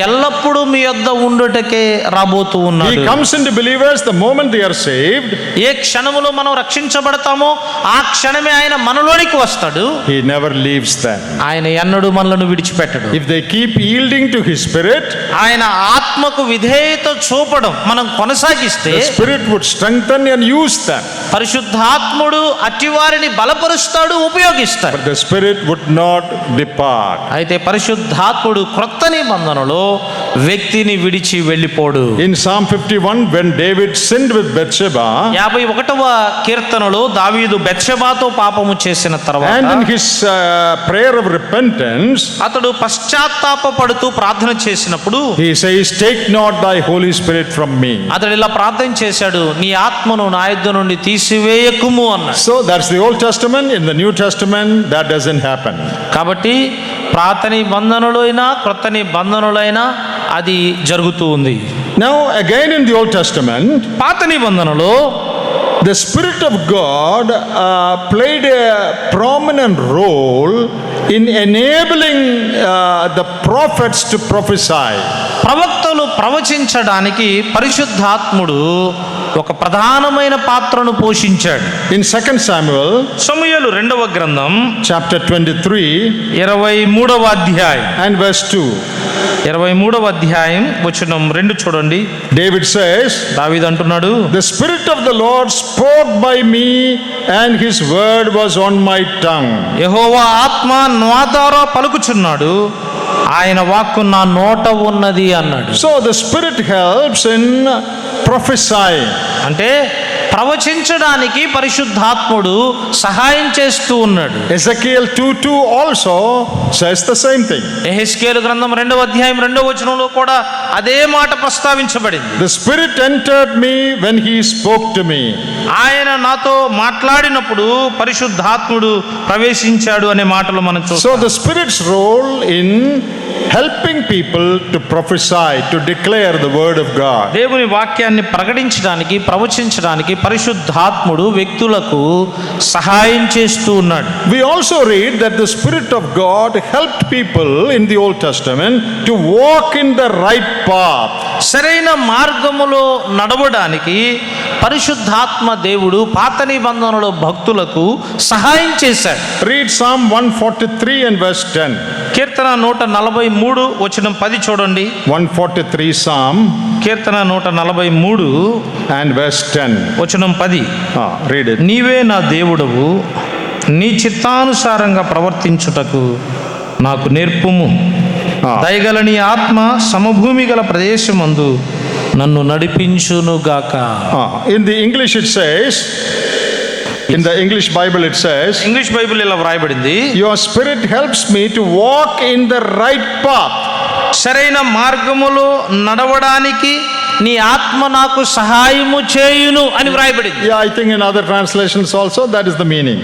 ఎల్లప్పుడూ మీ యొద్ద ఉండుటకే రాబోతూ He ఉన్నాడు. comes into believers the moment they are saved. ఏ క్షణములో మనం రక్షించబడతామో ఆ క్షణమే ఆయన మనలోనికి వస్తాడు. He never leaves them. ఆయన ఎన్నడూ మనలను విడిచిపెట్టడు. If they keep yielding to his spirit, ఆయన ఆత్మకు విధేయత చూపడం మనం కొనసాగిస్తే the spirit would strengthen and use them. పరిశుద్ధాత్ముడు అట్టివారిని బలపరుస్తాడు, ఉపయోగిస్తాడు. But the spirit would not depart. అయితే పరిశుద్ధాత్ముడు క్రొత్త నిబంధనలో వ్యక్తిని విడిచి వెళ్ళిపోడు. In Psalm 51, when David sinned with Bathsheba, 51వ కీర్తనలో దావీదు బెత్షెబాతో పాపము చేసిన and in తర్వాత his prayer of repentance, అతడు పశ్చాత్తాపపడుతూ ప్రార్థన చేసినప్పుడు he says, "Take not thy Holy Spirit from me." అతడు ఇలా ప్రార్థన చేశాడు, నీ ఆత్మను నా యొద్ద నుండి తీసివేయకుము అన్నాడు. So that's the Old Testament. In the New Testament, that doesn't happen. కాబట్టి పాత నిబంధనలో అయినా క్రొత్త నిబంధనలో అయినా అది జరుగుతూ ఉంది. Now again in the Old Testament, పాత నిబంధనలో the Spirit of God played a prominent role in enabling the prophets to prophesy. ప్రవక్తలు ప్రవచించడానికి పరిశుద్ధాత్ముడు ఒక ప్రధానమైన పాత్రను పోషించాడు. In 2 Samuel సమూయేలు 2వ గ్రంథం chapter 23 23వ అధ్యాయం and verse 2, 23వ అధ్యాయం వచనం 2 చూడండి. David says, దావీదు అంటున్నాడు, "The Spirit of the Lord spoke by me and his word was on my tongue." యెహోవా ఆత్మ నా ద్వారా పలుకుచున్నాడు, ఆయన వాక్కు నా నోట ఉన్నది అన్నాడు. So the Spirit helps in prophesying. అంటే ప్రవచించడానికి పరిశుద్ధాత్ముడు సహాయం చేస్తూ ఉన్నాడు. Ezekiel 2:2 also says the same thing. యెహెజ్కేలు గ్రంథం 2వ అధ్యాయం 2వ వచనంలో కూడా అదే మాట ప్రస్తావించబడింది. The Spirit entered me when he spoke to me. ఆయన నాతో మాట్లాడినప్పుడు పరిశుద్ధాత్ముడు ప్రవేశించాడు అనే మాటలు మనం So చూస్తాం. the Spirit's role in helping people to prophesy, to declare the word of God. దేవుని వాక్యాన్ని ప్రకటించడానికి ప్రవచించడానికి పరిశుద్ధాత్ముడు వ్యక్తులకు సహాయం చేస్తూ ఉన్నాడు. We also read that the Spirit of God helped people in the Old Testament to walk in the right path. సరైన మార్గములో నడవడానికి పరిశుద్ధాత్మ దేవుడు పాత నిబంధనలో భక్తులకు సహాయం చేశాడు. Read Psalm 143 and verse 10. కీర్తన 143 వచనం 10 చూడండి. 143 Psalm కీర్తన 143 and verse 10. వచనం 10. Read it. నీవే నా దేవుడవు, నీ చిత్తానుసారంగా ప్రవర్తించుటకు నాకు నేర్పుము. దయగల నీ ఆత్మ సమభూమి గల ప్రదేశమందు నన్ను నడిపించునుగాక. In the English it says, in the English Bible it says, English Bible ఇలా వ్రాయబడింది, your spirit helps me to walk in the right path. సరైన మార్గములో నడవడానికి నీ ఆత్మ నాకు సహాయము చేయును అని వ్రాయబడింది. Yeah, I think in other translations also that is the meaning.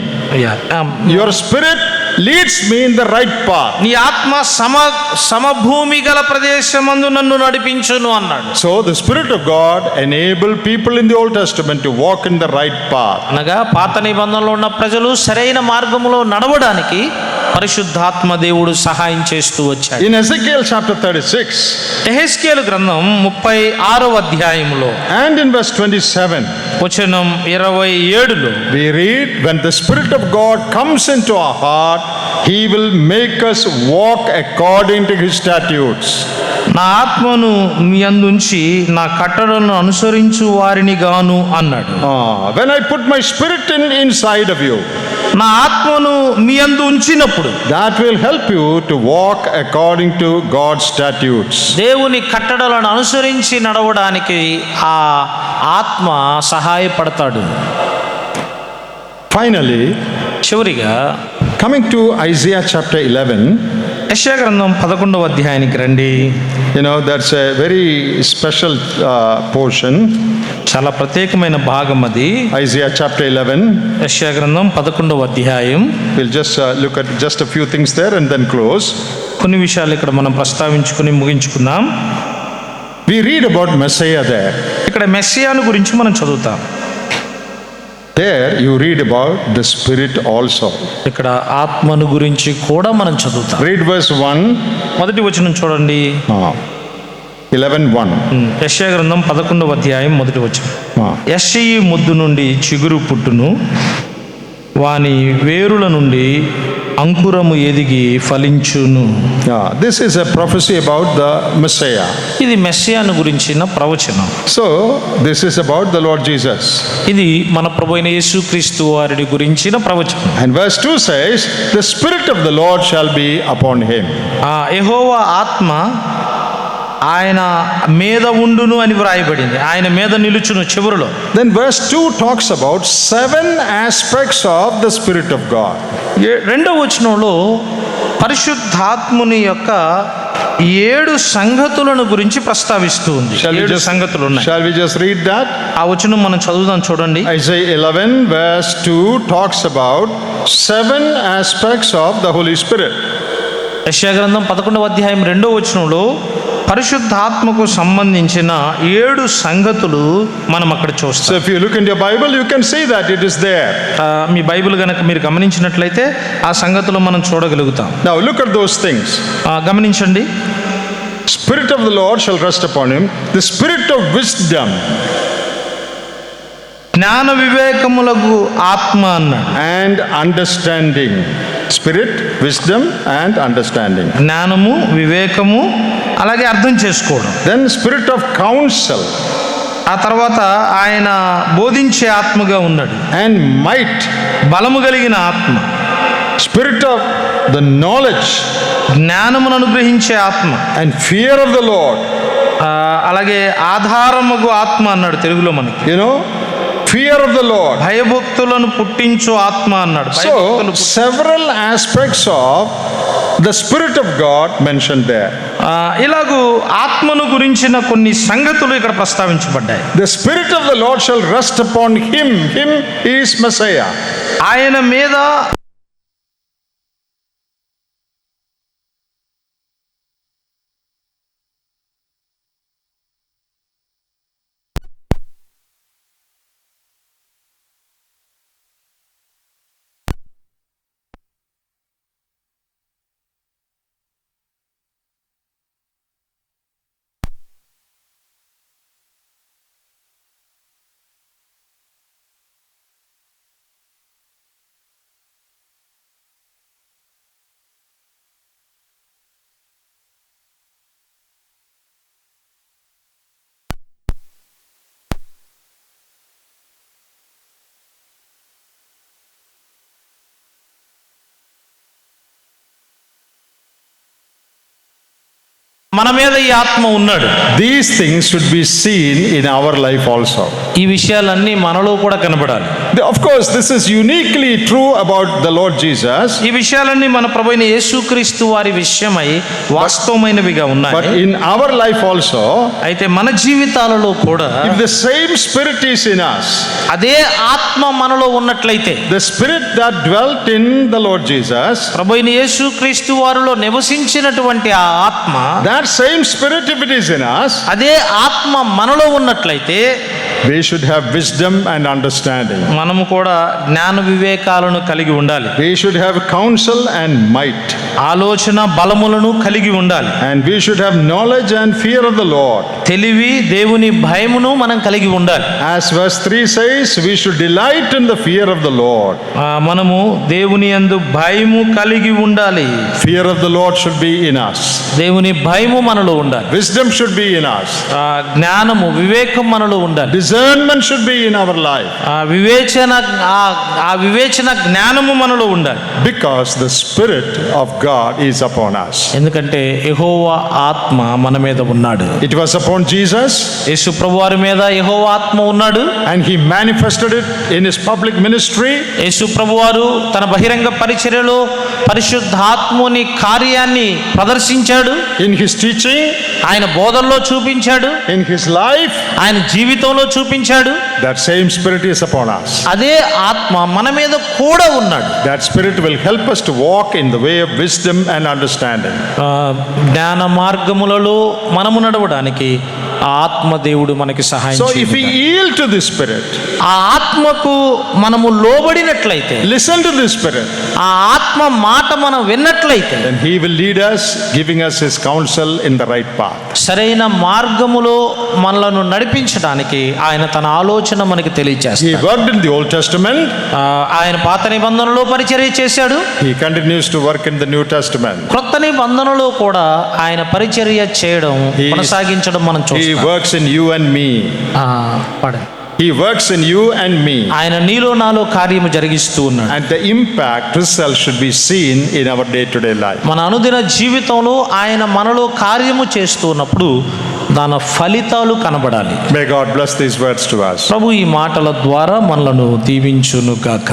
Your spirit leads me in the right path. నీ ఆత్మ సమభూమి గల ప్రదేశమందు నన్ను నడిపించును అన్నాడు. So the Spirit of God enabled people in the Old Testament to walk in the right path. అనగా పాత నిబంధనలో ఉన్న ప్రజలు సరైన మార్గములో నడవడానికి పరిశుద్ధాత్మ దేవుడు సహాయం చేస్తూ వచ్చాడు. In Ezekiel chapter 36 యెహెజ్కేలు గ్రంథం 36వ అధ్యాయములో and in verse 27 వచనం 27లో we read, when the Spirit of God comes into our heart, he will make us walk according to his statutes. నా ఆత్మను మీ అందుంచి నా కట్టడలను అనుసరించు వారిని గాను అన్నాడు. When I put my spirit inside of you, నా ఆత్మను మీ అందు ఉంచినప్పుడు that will help you to walk according to God's statutes. దేవుని కట్టడలను అనుసరించి నడవడానికి ఆ ఆత్మ సహాయపడతాడు. Finally, చివరిగా coming to Isaiah chapter 11, యెషయా గ్రంథం 11వ అధ్యాయానికి రండి. that's a very special portion. చాలా ప్రత్యేకమైన భాగం అది. Isaiah chapter 11. యెషయా గ్రంథం 11వ అధ్యాయం. We'll just look at just a few things there and then close. కొన్ని విషయాలు ఇక్కడ మనం ప్రస్తావించుకుని ముగించుకుందాం. We read about Messiah there. ఇక్కడ మెస్సియాను గురించి మనం చదువుతాం. There you read about the Spirit also. ఇక్కడ ఆత్మను గురించి కూడా మనం చదువుతాం. Read verse 1. మొదటి వచనం చూడండి. 11:1. యెషయా గ్రంథం 11వ అధ్యాయం మొదటి వచనం. యెషయి ముద్దు నుండి చిగురు పుట్టును, వాని వేరుల నుండి అంకురము ఎదిగి ఫలించును. This is a prophecy about the Messiah. ఇది మెస్సియాను గురించిన ప్రవచనం. So this is about the Lord Jesus. ఇది మన ప్రభువైన యేసుక్రీస్తు వారి గురించిన ప్రవచనం. And verse 2 says, the Spirit of the Lord shall be upon him. యెహోవా ఆత్మ ఆయన మీద ఉండును అని వ్రాయబడింది. ఆయన మీద నిలుచును చివరిలో. Then verse 2 talks about 7 aspects of the Spirit of God. రెండవ వచనంలో పరిశుద్ధాత్ముని యొక్క 7 సంగతులను గురించి ప్రస్తావిస్తూ ఉంది. 7 సంగతులు ఉన్నాయి. Shall we just read that? ఆ వచనం మనం చదువుదాం చూడండి. Isaiah 11 verse 2 talks about 7 aspects of the Holy Spirit. యెషయా గ్రంథం 11వ అధ్యాయం 2వ వచనంలో పరిశుద్ధాత్మకు సంబంధించిన 7 సంగతులు మనం అక్కడ చూస్తాం. So if you look in your Bible, you can see that it is there. Me Bible గనక మీరు గమనించినట్లయితే ఆ సంగతులు మనం చూడగలుగుతాం. Now look at those things. గమనించండి. Spirit of the Lord shall rest upon him, the spirit of wisdom. జ్ఞాన వివేకములకు ఆత్మ అన్నాడు. And understanding. Spirit, wisdom and understanding. జ్ఞానము, వివేకము, అలాగే అర్థం చేసుకోవడం. Then spirit of counsel. ఆ తర్వాత ఆయన బోధించే ఆత్మగా ఉన్నాడు. And might. బలము కలిగిన ఆత్మ. Spirit of the knowledge. జ్ఞానమును అనుగ్రహించే ఆత్మ. And fear of the Lord. అలాగే ఆధారముగు ఆత్మ అన్నాడు తెలుగులో మనకి. fear of the Lord. భయభక్తులను పుట్టించు ఆత్మ అన్నాడు. So, భయభక్తులు పుట్టి- several aspects of the Spirit of God mentioned there. ఇలాగూ ఆత్మను గురించిన కొన్ని సంగతులు ఇక్కడ ప్రస్తావించబడ్డాయి. The Spirit of the Lord shall rest upon him. Him is Messiah. ఆయన మీద మన మీద ఈ ఆత్మ ఉన్నాడు. These things should be seen in our life also. ఈ విషయాలన్నీ మనలో కూడా కనబడాలి. Of course, this is uniquely true about the Lord Jesus. ఈ విషయాలన్నీ మన ప్రభువైన యేసుక్రీస్తు వారి విషయమై వాస్తవమైనవిగా But ఉన్నాయి. in our life also, అయితే మన జీవితాలలో కూడా if the same Spirit is in us, అదే ఆత్మ మనలో ఉన్నట్లయితే, the Spirit that dwelt in the Lord Jesus, ప్రభువైన యేసుక్రీస్తు వారిలో నివసించినటువంటి ఆ ఆత్మ, that same Spirit, if it is in us, అదే ఆత్మ మనలో ఉన్నట్లయితే we should have wisdom and understanding. మనము కూడా జ్ఞాన వివేకాలను కలిగి ఉండాలి. We should have counsel and might. ఆలోచన బలములను కలిగి ఉండాలి. And we should have knowledge and fear of the Lord. తెలివి, దేవుని భయమును మనం కలిగి ఉండాలి. As verse 3 says, we should delight in the fear of the Lord. మనము దేవుని యందు భయము కలిగి ఉండాలి. Fear of the Lord should be in us. దేవుని భయము మనలో ఉండాలి. Wisdom should be in us. జ్ఞానము, వివేకం మనలో ఉండాలి. Discernment should be in our life. వివేచన జ్ఞానము మనలో ఉండాలి. Because the Spirit of God is upon us. ఎందుకంటే యెహోవా ఆత్మ మన మీద ఉన్నాడు. It was upon Jesus, యేసు ప్రభువారి మీద యెహోవా ఆత్మ ఉన్నాడు. and he manifested it in his public ministry. యేసు ప్రభువారు తన బహిరంగ పరిచర్యలో పరిశుద్ధాత్ముని కార్యాన్ని ప్రదర్శించాడు. In his teaching, ఆయన బోధనలో చూపించాడు. in his life, ఆయన జీవితంలో చూపించాడు. that same Spirit is upon us. అదే ఆత్మ మన మీద కూడా ఉన్నాడు. That Spirit will help us to walk in the way of wisdom and understanding. జ్ఞాన మార్గములలో మనము నడవడానికి ఆ ఆత్మ దేవుడు మనకి సహాయం So if we చేయును. yield to this Spirit, ఆ ఆత్మకు మనము లోబడినట్లయితే, listen to this Spirit, ఆ ఆత్మ మాట మనం విన్నట్లయితే, then he will lead us, giving us his counsel in the right path. సరైన మార్గములో మనలను నడిపించడానికి ఆయన తన ఆలోచన మనకి He తెలియజేస్తాడు. worked in the Old Testament. ఆయన పాత నిబంధనలో పరిచర్య చేశాడు. He continues to work in the New Testament. క్రొత్త నిబంధనలో కూడా ఆయన పరిచర్య చేయడం, కొనసాగించడం మనం He చూస్తాం. works in you and me. పడండి. He works in you and me. ఆయన నీలో నాలో కార్యము జరిగిస్తూ ఉన్నాడు. And the impact, result should be seen in our day-to-day life. మన అనుదిన జీవితంలో ఆయన మనలో కార్యము చేస్తూ ఉన్నప్పుడు దాని ఫలితాలు కనబడాలి. May God bless these words to us. ప్రభు ఈ మాటల ద్వారా మనలను దీవించును గాక.